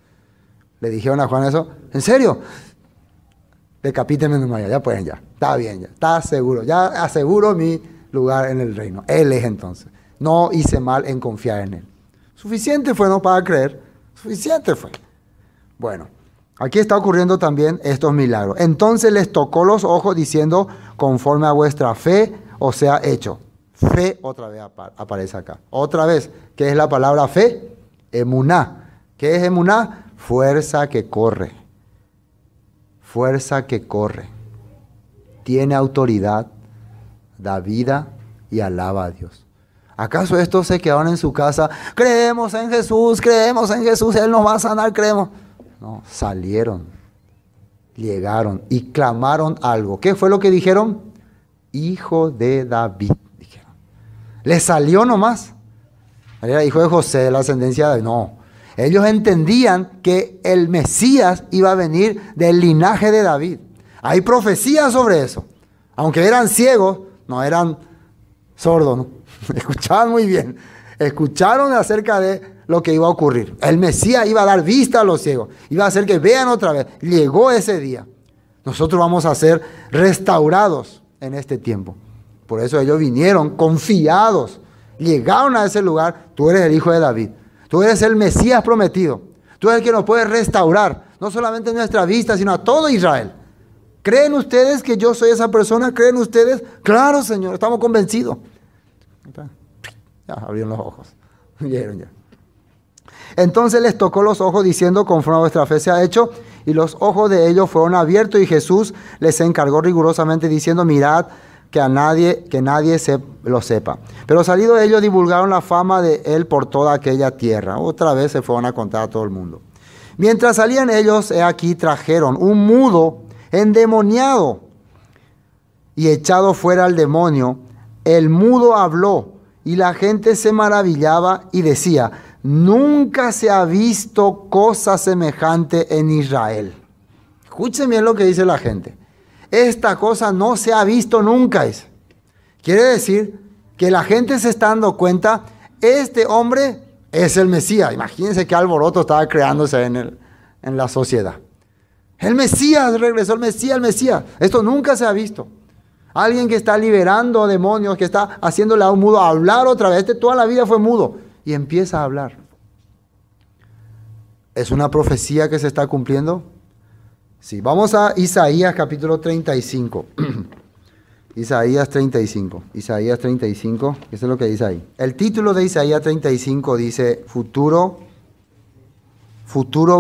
Le dijeron a Juan eso, ¿en serio? Decapíteme nomás, ya pueden ya, está bien ya, está seguro, ya aseguro mi lugar en el reino. Él es entonces. No hice mal en confiar en él. Suficiente fue, ¿no? Para creer. Suficiente fue. Bueno, aquí está ocurriendo también estos milagros. Entonces les tocó los ojos diciendo, conforme a vuestra fe os sea hecho. Fe otra vez aparece acá. Otra vez, ¿qué es la palabra fe? Emuná. ¿Qué es emuná? Fuerza que corre. Fuerza que corre. Tiene autoridad, da vida y alaba a Dios. ¿Acaso estos se quedaron en su casa? Creemos en Jesús, Él nos va a sanar, creemos. No, salieron, llegaron y clamaron algo. ¿Qué fue lo que dijeron? Hijo de David, dijeron. ¿Les salió nomás? Era hijo de José, de la ascendencia de David. No, ellos entendían que el Mesías iba a venir del linaje de David. Hay profecías sobre eso. Aunque eran ciegos, no eran sordos, ¿no? Escuchaban muy bien. Escucharon acerca de lo que iba a ocurrir. El Mesías iba a dar vista a los ciegos. Iba a hacer que vean otra vez. Llegó ese día. Nosotros vamos a ser restaurados en este tiempo. Por eso ellos vinieron confiados. Llegaron a ese lugar. Tú eres el hijo de David. Tú eres el Mesías prometido. Tú eres el que nos puede restaurar. No solamente en nuestra vista, sino a todo Israel. ¿Creen ustedes que yo soy esa persona? ¿Creen ustedes? Claro, Señor, estamos convencidos. Ya abrieron los ojos. Vieron ya. Entonces les tocó los ojos diciendo, conforme a vuestra fe se ha hecho, y los ojos de ellos fueron abiertos y Jesús les encargó rigurosamente diciendo, mirad que nadie lo sepa. Pero salido de ellos divulgaron la fama de él por toda aquella tierra. Otra vez se fueron a contar a todo el mundo. Mientras salían ellos, he aquí trajeron un mudo endemoniado y echado fuera al demonio, el mudo habló y la gente se maravillaba y decía, nunca se ha visto cosa semejante en Israel. Escuchen bien lo que dice la gente. Esta cosa no se ha visto nunca. Quiere decir que la gente se está dando cuenta, este hombre es el Mesías. Imagínense qué alboroto estaba creándose en la sociedad. El Mesías, regresó el Mesías. Esto nunca se ha visto. Alguien que está liberando demonios, que está haciéndole a un mudo hablar otra vez. Toda la vida fue mudo. Y empieza a hablar. ¿Es una profecía que se está cumpliendo? Sí, vamos a Isaías capítulo 35. Isaías 35. Isaías 35, eso es lo que dice ahí. El título de Isaías 35 dice, futuro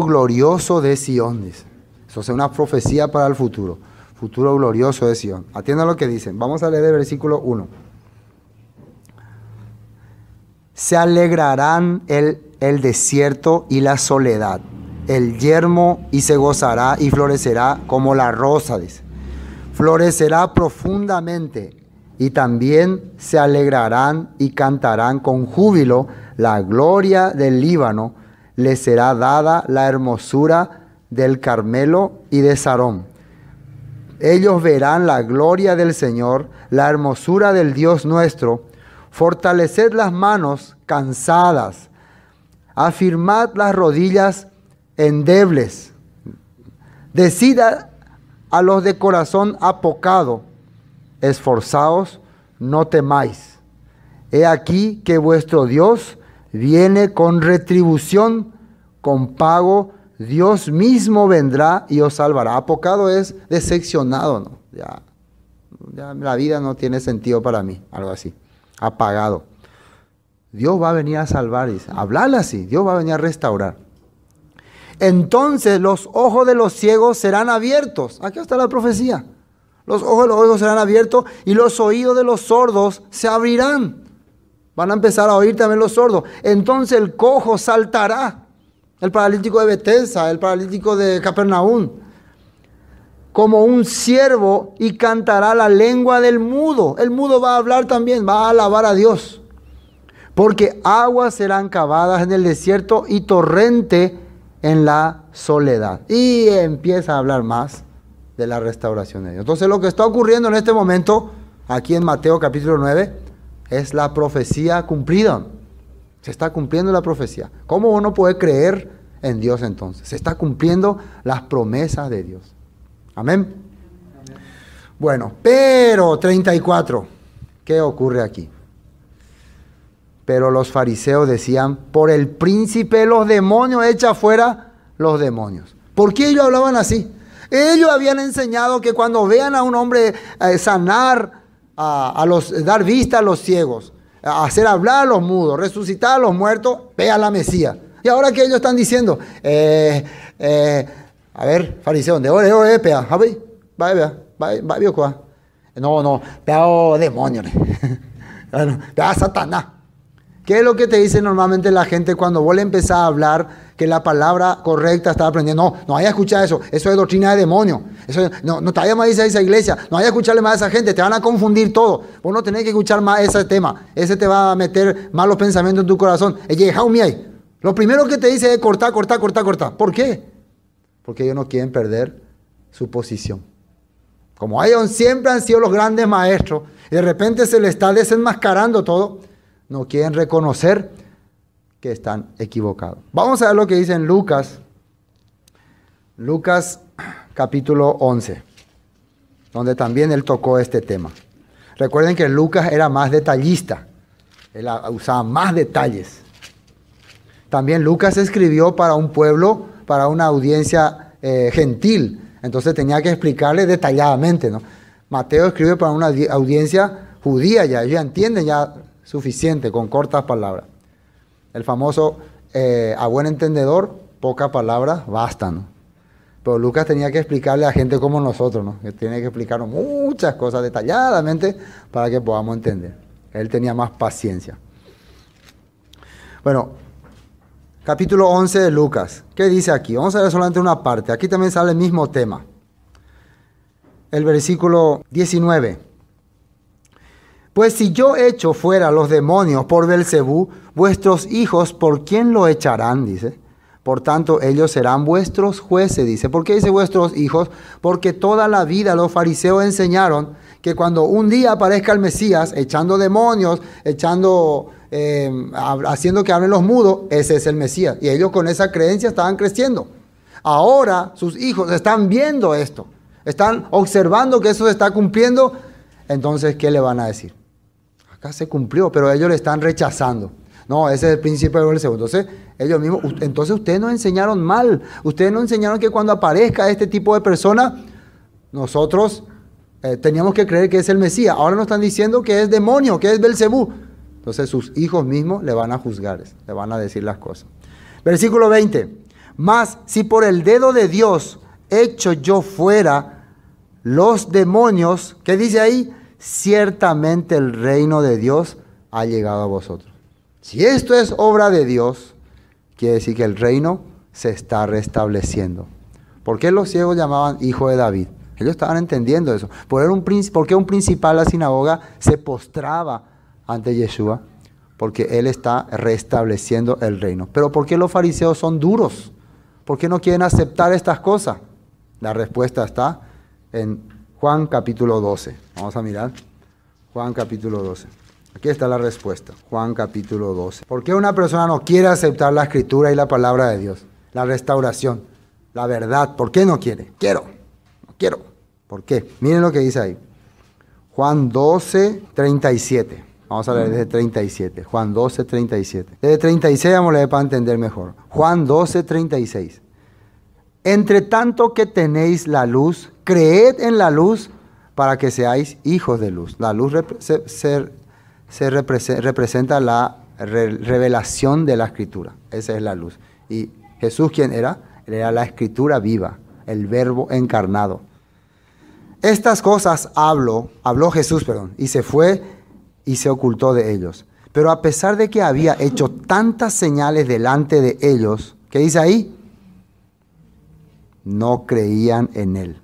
glorioso de Sión, dice. Eso es una profecía para el futuro. Futuro glorioso de Sión. Atiendan lo que dicen. Vamos a leer el versículo 1. Se alegrarán el desierto y la soledad, el yermo y se gozará y florecerá como la rosa, dice. Florecerá profundamente y también se alegrarán y cantarán con júbilo la gloria del Líbano. Les será dada la hermosura del Carmelo y de Sarón. Ellos verán la gloria del Señor, la hermosura del Dios nuestro. Fortaleced las manos cansadas, afirmad las rodillas endebles. Decid a los de corazón apocado, esforzaos, no temáis. He aquí que vuestro Dios viene con retribución, con pago. Dios mismo vendrá y os salvará. Apocado es decepcionado, ¿no? Ya la vida no tiene sentido para mí, algo así. Apagado. Dios va a venir a salvar, dice. Hablarle así, Dios va a venir a restaurar. Entonces los ojos de los ciegos serán abiertos. Aquí está la profecía. Los ojos de los ciegos serán abiertos y los oídos de los sordos se abrirán. Van a empezar a oír también los sordos. Entonces el cojo saltará. El paralítico de Betesda, el paralítico de Capernaum, como un ciervo, y cantará la lengua del mudo. El mudo va a hablar también, va a alabar a Dios. Porque aguas serán cavadas en el desierto y torrente en la soledad. Y empieza a hablar más de la restauración de Dios. Entonces lo que está ocurriendo en este momento, aquí en Mateo capítulo 9, es la profecía cumplida. Se está cumpliendo la profecía. ¿Cómo uno puede creer en Dios entonces? Se está cumpliendo las promesas de Dios. Amén. Bueno, pero 34. ¿Qué ocurre aquí? Pero los fariseos decían, por el príncipe de los demonios, echa fuera los demonios. ¿Por qué ellos hablaban así? Ellos habían enseñado que cuando vean a un hombre sanar, dar vista a los ciegos, hacer hablar a los mudos, resucitar a los muertos, vea la Mesías. Y ahora que ellos están diciendo, a ver, fariseo, ¿dónde pea? No, pea demonio. Pea Satanás. ¿Qué es lo que te dice normalmente la gente cuando vos le empezás a hablar que la palabra correcta está aprendiendo? No vayas a escuchar eso es doctrina de demonio. Eso, no te vayas más a esa iglesia, no vayas a escucharle más a esa gente, te van a confundir todo. Vos no tenés que escuchar más ese tema, ese te va a meter malos pensamientos en tu corazón. Lo primero que te dice es cortar. ¿Por qué? Porque ellos no quieren perder su posición. Como ellos siempre han sido los grandes maestros, y de repente se les está desenmascarando todo, no quieren reconocer que están equivocados. Vamos a ver lo que dice en Lucas capítulo 11, donde también él tocó este tema. Recuerden que Lucas era más detallista, él usaba más detalles. También Lucas escribió para un pueblo, para una audiencia gentil, entonces tenía que explicarle detalladamente, ¿no? Mateo escribe para una audiencia judía, ya ellos entienden ya suficiente, con cortas palabras. El famoso, a buen entendedor, pocas palabras bastan, ¿no? Pero Lucas tenía que explicarle a gente como nosotros, ¿no? Que tiene que explicarnos muchas cosas detalladamente para que podamos entender. Él tenía más paciencia. Bueno, capítulo 11 de Lucas. ¿Qué dice aquí? Vamos a ver solamente una parte. Aquí también sale el mismo tema. El versículo 19. Pues si yo echo fuera los demonios por Belcebú, vuestros hijos, ¿por quién lo echarán? Dice. Por tanto, ellos serán vuestros jueces, dice. ¿Por qué dice vuestros hijos? Porque toda la vida los fariseos enseñaron que cuando un día aparezca el Mesías, echando demonios, haciendo que hablen los mudos, ese es el Mesías. Y ellos con esa creencia estaban creciendo. Ahora sus hijos están viendo esto, están observando que eso se está cumpliendo. Entonces, ¿qué le van a decir? Acá se cumplió, pero ellos le están rechazando. No, ese es el príncipe de Belcebú. Entonces, ellos mismos, entonces ustedes nos enseñaron mal. Ustedes nos enseñaron que cuando aparezca este tipo de persona, nosotros teníamos que creer que es el Mesías. Ahora nos están diciendo que es demonio, que es Belcebú. Entonces sus hijos mismos le van a juzgar, le van a decir las cosas. Versículo 20. Mas si por el dedo de Dios echo yo fuera los demonios, ¿qué dice ahí? Ciertamente el reino de Dios ha llegado a vosotros. Si esto es obra de Dios, quiere decir que el reino se está restableciendo. ¿Por qué los ciegos llamaban hijo de David? Ellos estaban entendiendo eso. ¿Por qué un principal de la sinagoga se postraba ante Yeshua? Porque él está restableciendo el reino. Pero ¿por qué los fariseos son duros? ¿Por qué no quieren aceptar estas cosas? La respuesta está en Juan capítulo 12. Vamos a mirar. Juan capítulo 12. Aquí está la respuesta. Juan capítulo 12. ¿Por qué una persona no quiere aceptar la escritura y la palabra de Dios? La restauración, la verdad. ¿Por qué no quiere? No quiero. ¿Por qué? Miren lo que dice ahí. Juan 12, 37. Vamos a leer desde 37. Juan 12, 37. Desde 36 vamos a leer para entender mejor. Juan 12, 36. Entre tanto que tenéis la luz, creed en la luz para que seáis hijos de luz. La luz representa la revelación de la escritura. Esa es la luz. Y Jesús, ¿quién era? Él era la escritura viva, el verbo encarnado. Estas cosas habló Jesús, y se fue y se ocultó de ellos. Pero a pesar de que había hecho tantas señales delante de ellos, ¿qué dice ahí? No creían en él.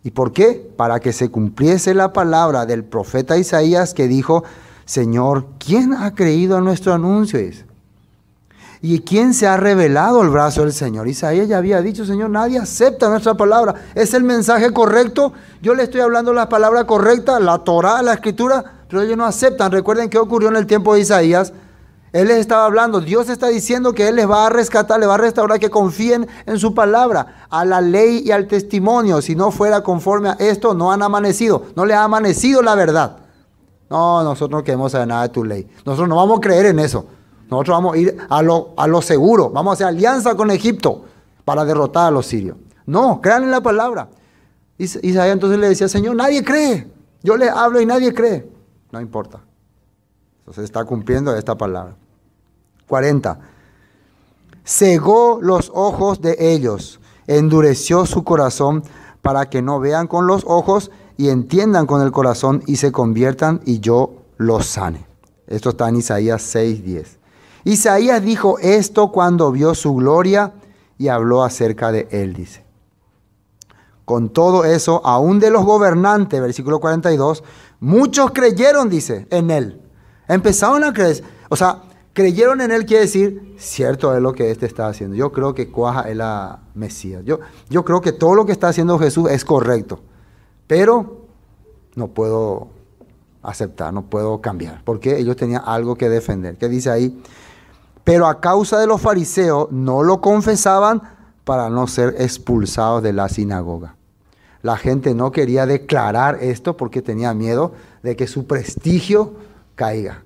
¿Y por qué? Para que se cumpliese la palabra del profeta Isaías que dijo: Señor, ¿quién ha creído a nuestro anuncio? ¿Y quién se ha revelado el brazo del Señor? Isaías ya había dicho: Señor, nadie acepta nuestra palabra. Es el mensaje correcto. Yo le estoy hablando la palabra correcta, la Torá, la Escritura, pero ellos no aceptan. Recuerden qué ocurrió en el tiempo de Isaías. Él les estaba hablando, Dios está diciendo que Él les va a rescatar, les va a restaurar, que confíen en su palabra, a la ley y al testimonio. Si no fuera conforme a esto, no han amanecido, no les ha amanecido la verdad. No, nosotros no queremos saber nada de tu ley. Nosotros no vamos a creer en eso. Nosotros vamos a ir a lo seguro. Vamos a hacer alianza con Egipto para derrotar a los sirios. No, crean en la palabra. Isaías entonces le decía, Señor, nadie cree. Yo les hablo y nadie cree. No importa. Entonces está cumpliendo esta palabra. 40. Cegó los ojos de ellos, endureció su corazón para que no vean con los ojos y entiendan con el corazón y se conviertan y yo los sane. Esto está en Isaías 6:10. Isaías dijo esto cuando vio su gloria y habló acerca de él, dice. Con todo eso, aún de los gobernantes, versículo 42, muchos creyeron, dice, en él. Empezaron a creer, o sea, creyeron en él quiere decir, cierto es lo que este está haciendo. Yo creo que Cuaja es la Mesías. Yo creo que todo lo que está haciendo Jesús es correcto. Pero no puedo aceptar, no puedo cambiar. Porque ellos tenían algo que defender. ¿Qué dice ahí? Pero a causa de los fariseos no lo confesaban para no ser expulsados de la sinagoga. La gente no quería declarar esto porque tenía miedo de que su prestigio caiga.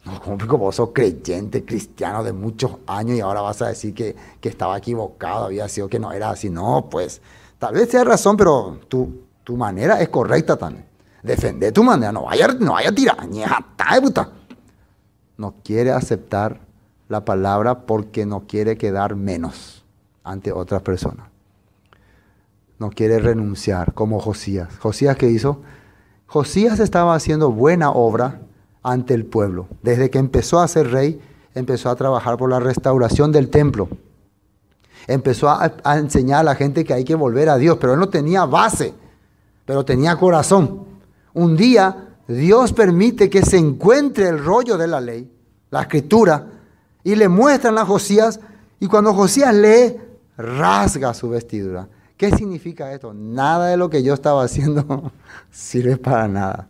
No, como vos sos creyente, cristiano de muchos años y ahora vas a decir que estaba equivocado, había sido que no era así. No, pues, tal vez sea razón, pero tu manera es correcta también. Defender tu manera, no vaya a tirar, no quiere aceptar la palabra porque no quiere quedar menos ante otras personas. No quiere renunciar, como Josías. ¿Josías qué hizo? Josías estaba haciendo buena obra ante el pueblo. Desde que empezó a ser rey, empezó a trabajar por la restauración del templo. Empezó a enseñar a la gente que hay que volver a Dios, pero él no tenía base, pero tenía corazón. Un día, Dios permite que se encuentre el rollo de la ley, la escritura, y le muestran a Josías, y cuando Josías lee, rasga su vestidura. ¿Qué significa esto? Nada de lo que yo estaba haciendo sirve para nada,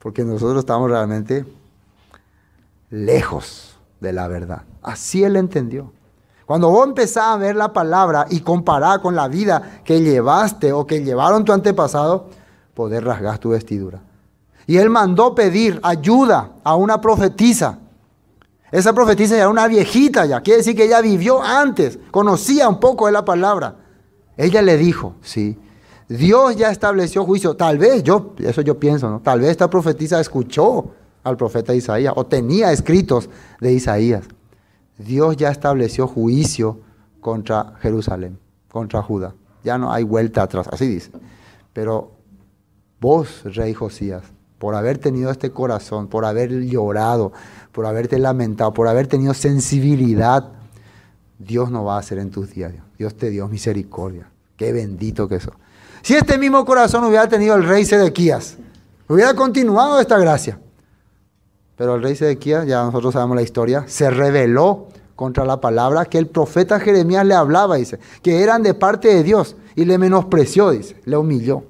porque nosotros estamos realmente lejos de la verdad. Así él entendió. Cuando vos empezás a ver la palabra y comparar con la vida que llevaste o que llevaron tu antepasado, podés rasgar tu vestidura. Y él mandó pedir ayuda a una profetisa. Esa profetisa ya era una viejita ya, quiere decir que ella vivió antes, conocía un poco de la palabra. Ella le dijo, sí, Dios ya estableció juicio. Tal vez, eso yo pienso, ¿no? Tal vez esta profetisa escuchó al profeta Isaías o tenía escritos de Isaías. Dios ya estableció juicio contra Jerusalén, contra Judá. Ya no hay vuelta atrás, así dice. Pero vos, rey Josías, por haber tenido este corazón, por haber llorado, por haberte lamentado, por haber tenido sensibilidad, Dios no va a hacer en tus días. Dios te dio misericordia. Qué bendito que sos. Si este mismo corazón hubiera tenido el rey Sedequías, hubiera continuado esta gracia. Pero el rey Sedequías, ya nosotros sabemos la historia, se rebeló contra la palabra que el profeta Jeremías le hablaba, dice, que eran de parte de Dios, y le menospreció, dice, le humilló,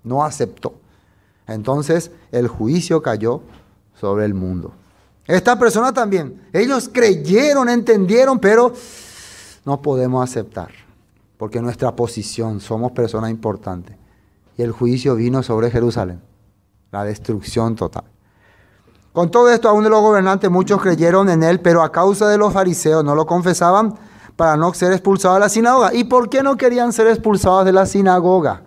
no aceptó. Entonces el juicio cayó sobre el mundo. Esta persona también, ellos creyeron, entendieron, pero no podemos aceptar, porque nuestra posición, somos personas importantes. Y el juicio vino sobre Jerusalén, la destrucción total. Con todo esto, aún de los gobernantes, muchos creyeron en él, pero a causa de los fariseos no lo confesaban para no ser expulsados de la sinagoga. ¿Y por qué no querían ser expulsados de la sinagoga?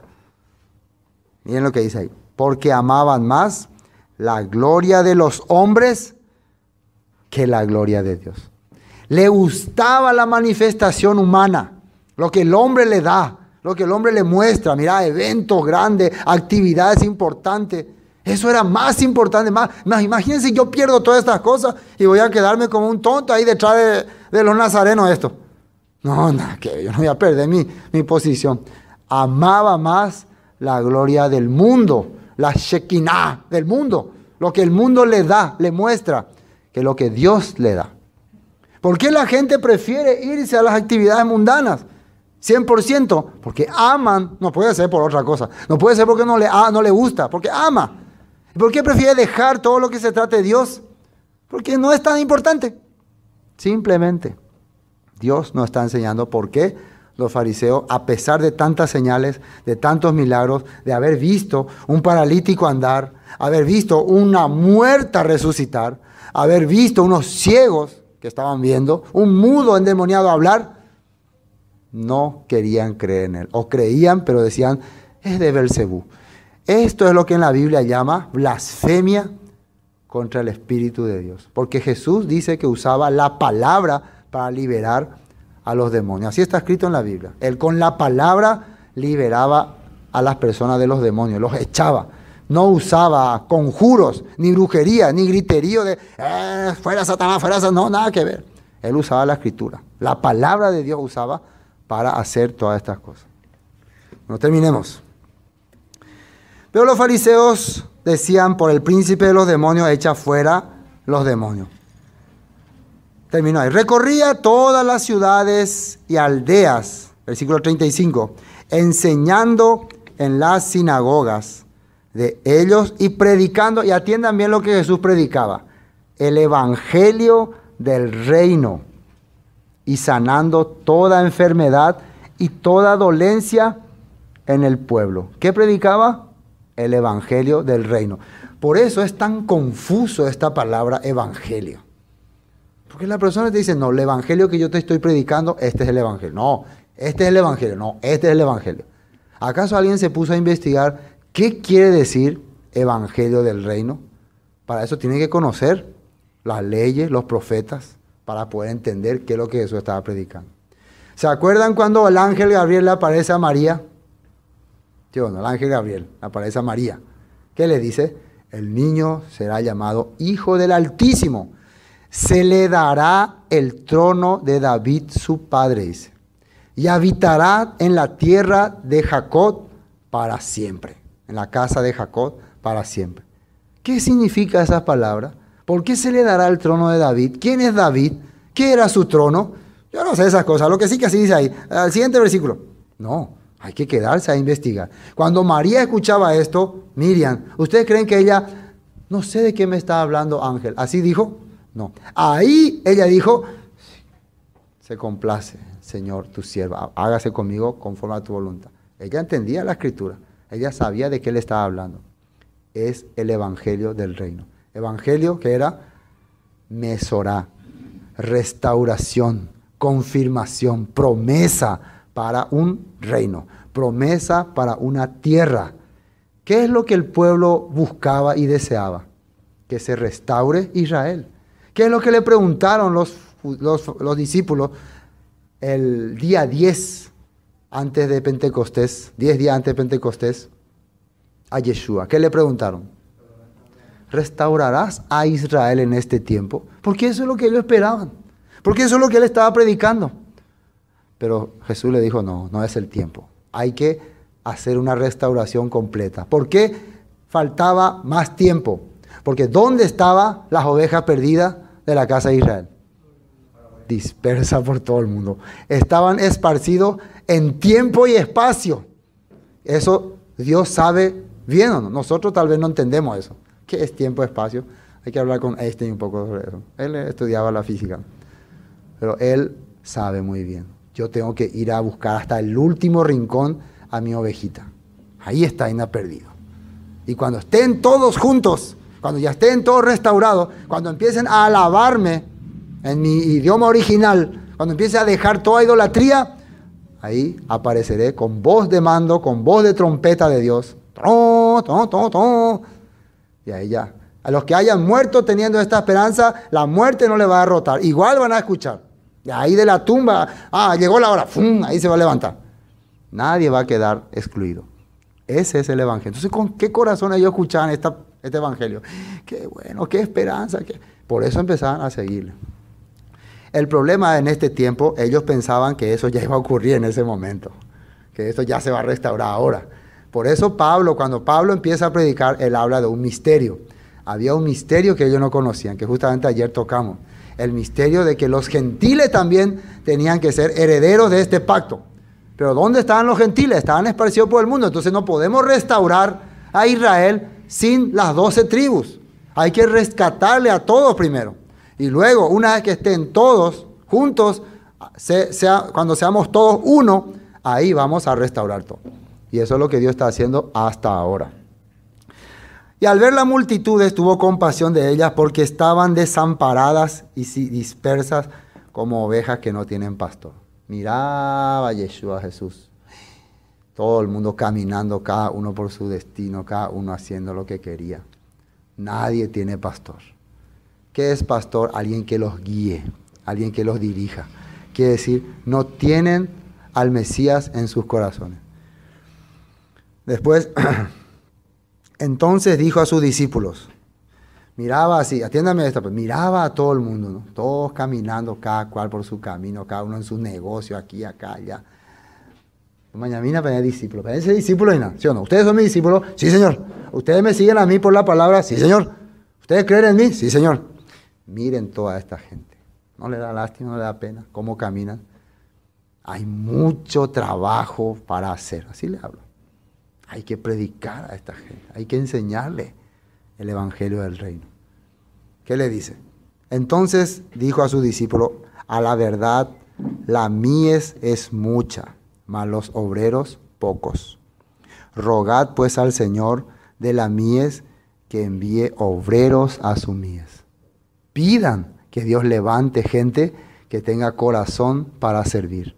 Miren lo que dice ahí. Porque amaban más la gloria de los hombres que la gloria de Dios. Le gustaba la manifestación humana, lo que el hombre le da, lo que el hombre le muestra. Mira, eventos grandes, actividades importantes. Eso era más importante. Más, imagínense, yo pierdo todas estas cosas y voy a quedarme como un tonto ahí detrás de los nazarenos esto. No, que yo no voy a perder mi posición. Amaba más la gloria del mundo, la Shekinah del mundo, lo que el mundo le da, le muestra, que lo que Dios le da. ¿Por qué la gente prefiere irse a las actividades mundanas? 100%, porque aman, no puede ser por otra cosa, no puede ser porque no le gusta, porque ama. ¿Por qué prefiere dejar todo lo que se trate de Dios? Porque no es tan importante. Simplemente, Dios nos está enseñando por qué los fariseos, a pesar de tantas señales, de tantos milagros, de haber visto un paralítico andar, haber visto una muerta resucitar, haber visto unos ciegos que estaban viendo, un mudo endemoniado hablar, no querían creer en él. O creían, pero decían, es de Belcebú. Esto es lo que en la Biblia llama blasfemia contra el Espíritu de Dios. Porque Jesús dice que usaba la palabra para liberar a los demonios. Así está escrito en la Biblia. Él con la palabra liberaba a las personas de los demonios, los echaba. No usaba conjuros, ni brujería, ni griterío de fuera Satanás, fuera Satanás. No, nada que ver. Él usaba la escritura. La palabra de Dios usaba para hacer todas estas cosas. Bueno, terminemos. Pero los fariseos decían, por el príncipe de los demonios, echa fuera los demonios. Terminó ahí. Recorría todas las ciudades y aldeas, versículo 35, enseñando en las sinagogas de ellos y predicando, y atiendan bien lo que Jesús predicaba, el evangelio del reino, y sanando toda enfermedad y toda dolencia en el pueblo. ¿Qué predicaba? El evangelio del reino. Por eso es tan confuso esta palabra evangelio. Porque la persona te dice, no, el evangelio que yo te estoy predicando, este es el evangelio. No, este es el evangelio. No, este es el evangelio. ¿Acaso alguien se puso a investigar qué quiere decir evangelio del reino? Para eso tiene que conocer las leyes, los profetas, para poder entender qué es lo que Jesús estaba predicando. ¿Se acuerdan cuando el ángel Gabriel le aparece a María? Sí, bueno, el ángel Gabriel aparece a María. ¿Qué le dice? El niño será llamado Hijo del Altísimo. Se le dará el trono de David su padre, dice. Y habitará en la tierra de Jacob para siempre. En la casa de Jacob para siempre. ¿Qué significa esa palabra? ¿Por qué se le dará el trono de David? ¿Quién es David? ¿Qué era su trono? Yo no sé esas cosas. Lo que sí que así dice ahí. Al siguiente versículo. No, hay que quedarse a investigar. Cuando María escuchaba esto, Miriam, ¿ustedes creen que ella, no sé de qué me está hablando ángel? ¿Así dijo? No. Ahí ella dijo, se complace, Señor, tu sierva, hágase conmigo conforme a tu voluntad. Ella entendía la escritura. Ella sabía de qué le estaba hablando. Es el evangelio del reino. Evangelio que era mesorá, restauración, confirmación, promesa para un reino, promesa para una tierra. ¿Qué es lo que el pueblo buscaba y deseaba? Que se restaure Israel. ¿Qué es lo que le preguntaron los discípulos el día 10 antes de Pentecostés, 10 días antes de Pentecostés, a Yeshua? ¿Qué le preguntaron? ¿Restaurarás a Israel en este tiempo? Porque eso es lo que ellos esperaban. Porque eso es lo que él estaba predicando. Pero Jesús le dijo, no, no es el tiempo. Hay que hacer una restauración completa. ¿Por qué faltaba más tiempo? Porque ¿dónde estaban las ovejas perdidas de la casa de Israel? Dispersas por todo el mundo. Estaban esparcidos en tiempo y espacio. Eso Dios sabe bien o no. Nosotros tal vez no entendemos eso. ¿Qué es tiempo y espacio? Hay que hablar con Einstein un poco sobre eso. Él estudiaba la física. Pero él sabe muy bien. Yo tengo que ir a buscar hasta el último rincón a mi ovejita. Ahí está Aina perdido. Y cuando estén todos juntos, cuando ya estén todos restaurados, cuando empiecen a alabarme en mi idioma original, cuando empiece a dejar toda idolatría, ahí apareceré con voz de mando, con voz de trompeta de Dios. Y ahí ya. A los que hayan muerto teniendo esta esperanza, la muerte no le va a derrotar. Igual van a escuchar. Y ahí de la tumba, llegó la hora, ¡fum! Ahí se va a levantar. Nadie va a quedar excluido. Ese es el evangelio. Entonces, ¿con qué corazón ellos escuchaban este evangelio? Qué bueno, qué esperanza. Por eso empezaban a seguirle. El problema en este tiempo, ellos pensaban que eso ya iba a ocurrir en ese momento. Que esto ya se va a restaurar ahora. Por eso cuando Pablo empieza a predicar, él habla de un misterio. Había un misterio que ellos no conocían, que justamente ayer tocamos. El misterio de que los gentiles también tenían que ser herederos de este pacto. Pero ¿dónde estaban los gentiles? Estaban esparcidos por el mundo. Entonces no podemos restaurar a Israel sin las 12 tribus. Hay que rescatarle a todos primero. Y luego, una vez que estén todos juntos, Cuando seamos todos uno, ahí vamos a restaurar todo. Y eso es lo que Dios está haciendo hasta ahora. Y al ver la multitud tuvo compasión de ellas porque estaban desamparadas y dispersas como ovejas que no tienen pastor. Miraba Yeshua, Jesús. Todo el mundo caminando, cada uno por su destino, cada uno haciendo lo que quería. Nadie tiene pastor. ¿Qué es pastor? Alguien que los guíe, alguien que los dirija. Quiere decir, no tienen al Mesías en sus corazones. Después, entonces dijo a sus discípulos, miraba así, atiéndame esta, pues, miraba a todo el mundo, ¿no? Todos caminando, cada cual por su camino, cada uno en sus negocios, aquí, acá, allá. Mañana para discípulos, para ese discípulo y nada, ¿sí o no? ¿Ustedes son mis discípulos? Sí, Señor. ¿Ustedes me siguen a mí por la palabra? Sí, Señor. ¿Ustedes creen en mí? Sí, Señor. Miren toda esta gente. ¿No le da lástima, no le da pena cómo caminan? Hay mucho trabajo para hacer, así le hablo. Hay que predicar a esta gente, hay que enseñarle el evangelio del reino. ¿Qué le dice? Entonces dijo a sus discípulos, a la verdad, la mies es mucha, mas los obreros pocos. Rogad pues al Señor de la mies que envíe obreros a su mies. Pidan que Dios levante gente que tenga corazón para servir.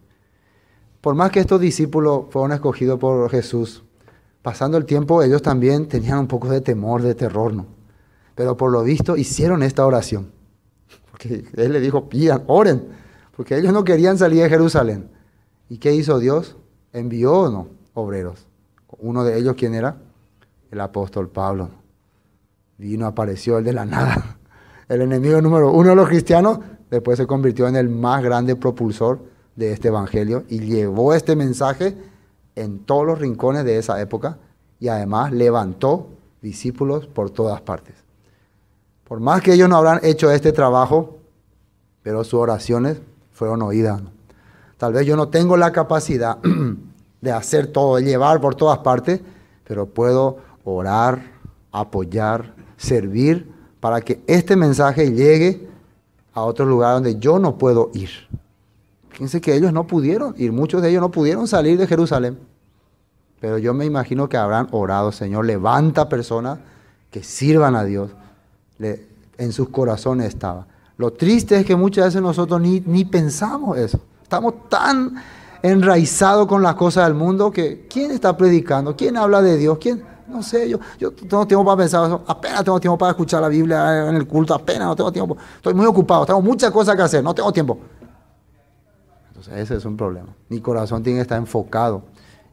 Por más que estos discípulos fueron escogidos por Jesús, pasando el tiempo ellos también tenían un poco de temor, de terror, ¿no? Pero por lo visto hicieron esta oración. Porque Él le dijo, pidan, oren, porque ellos no querían salir de Jerusalén. ¿Y qué hizo Dios? Envió, ¿no?, obreros. Uno de ellos, ¿quién era? El apóstol Pablo. Vino, apareció él de la nada. El enemigo número uno de los cristianos, después se convirtió en el más grande propulsor de este evangelio y llevó este mensaje en todos los rincones de esa época y además levantó discípulos por todas partes. Por más que ellos no habrán hecho este trabajo, pero sus oraciones fueron oídas, ¿no? Tal vez yo no tengo la capacidad de hacer todo, de llevar por todas partes, pero puedo orar, apoyar, servir para que este mensaje llegue a otro lugar donde yo no puedo ir. Fíjense que ellos no pudieron ir, muchos de ellos no pudieron salir de Jerusalén. Pero yo me imagino que habrán orado, Señor, levanta personas que sirvan a Dios. En sus corazones estaba. Lo triste es que muchas veces nosotros ni pensamos eso. Estamos tan enraizados con las cosas del mundo que ¿quién está predicando? ¿Quién habla de Dios? ¿Quién? No sé, yo tengo tiempo para pensar eso. Apenas tengo tiempo para escuchar la Biblia en el culto. Apenas no tengo tiempo. Estoy muy ocupado. Tengo muchas cosas que hacer. No tengo tiempo. Entonces ese es un problema. Mi corazón tiene que estar enfocado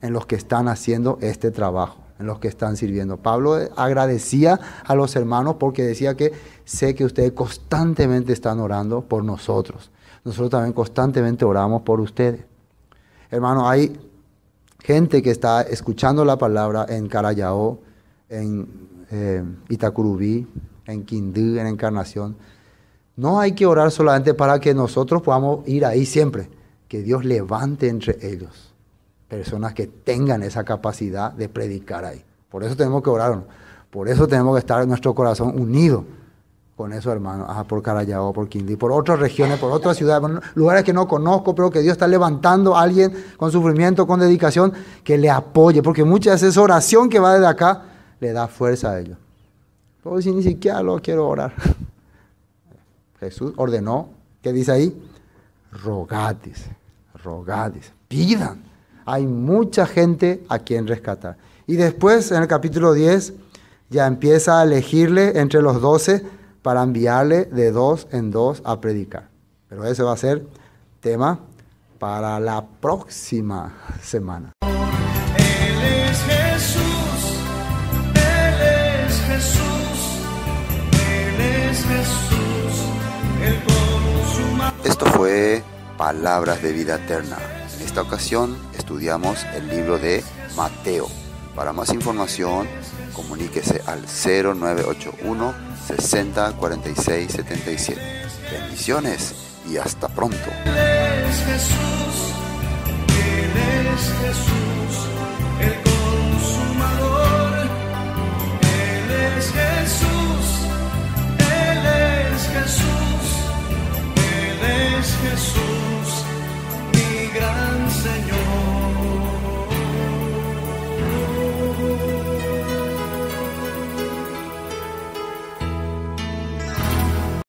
en los que están haciendo este trabajo, en los que están sirviendo. Pablo agradecía a los hermanos porque decía que sé que ustedes constantemente están orando por nosotros. Nosotros también constantemente oramos por ustedes. Hermanos, hay gente que está escuchando la palabra en Carayao, en Itacurubí, en Quindú, en Encarnación. No hay que orar solamente para que nosotros podamos ir ahí siempre. Que Dios levante entre ellos personas que tengan esa capacidad de predicar ahí. Por eso tenemos que orar, ¿no? Por eso tenemos que estar en nuestro corazón unido con esos hermanos, por Carayao, por Quindí, por otras regiones, por otras ciudades, por lugares que no conozco, pero que Dios está levantando a alguien con sufrimiento, con dedicación, que le apoye, porque muchas veces esa oración que va desde acá le da fuerza a ellos. Pero si ni siquiera lo quiero orar. Jesús ordenó, ¿qué dice ahí? Rogadis, pidan. Hay mucha gente a quien rescatar. Y después, en el capítulo 10, ya empieza a elegirle entre los 12 para enviarle de 2 en 2 a predicar. Pero ese va a ser tema para la próxima semana. Él es Jesús, Él es Jesús, Él es Jesús, el consumado. Esto fue Palabras de Vida Eterna. En esta ocasión estudiamos el libro de Mateo. Para más información, comuníquese al 0981 60 46 77. Bendiciones y hasta pronto. Él es Jesús, Él es Jesús, el consumador. Él es Jesús, Él es Jesús, Él es Jesús.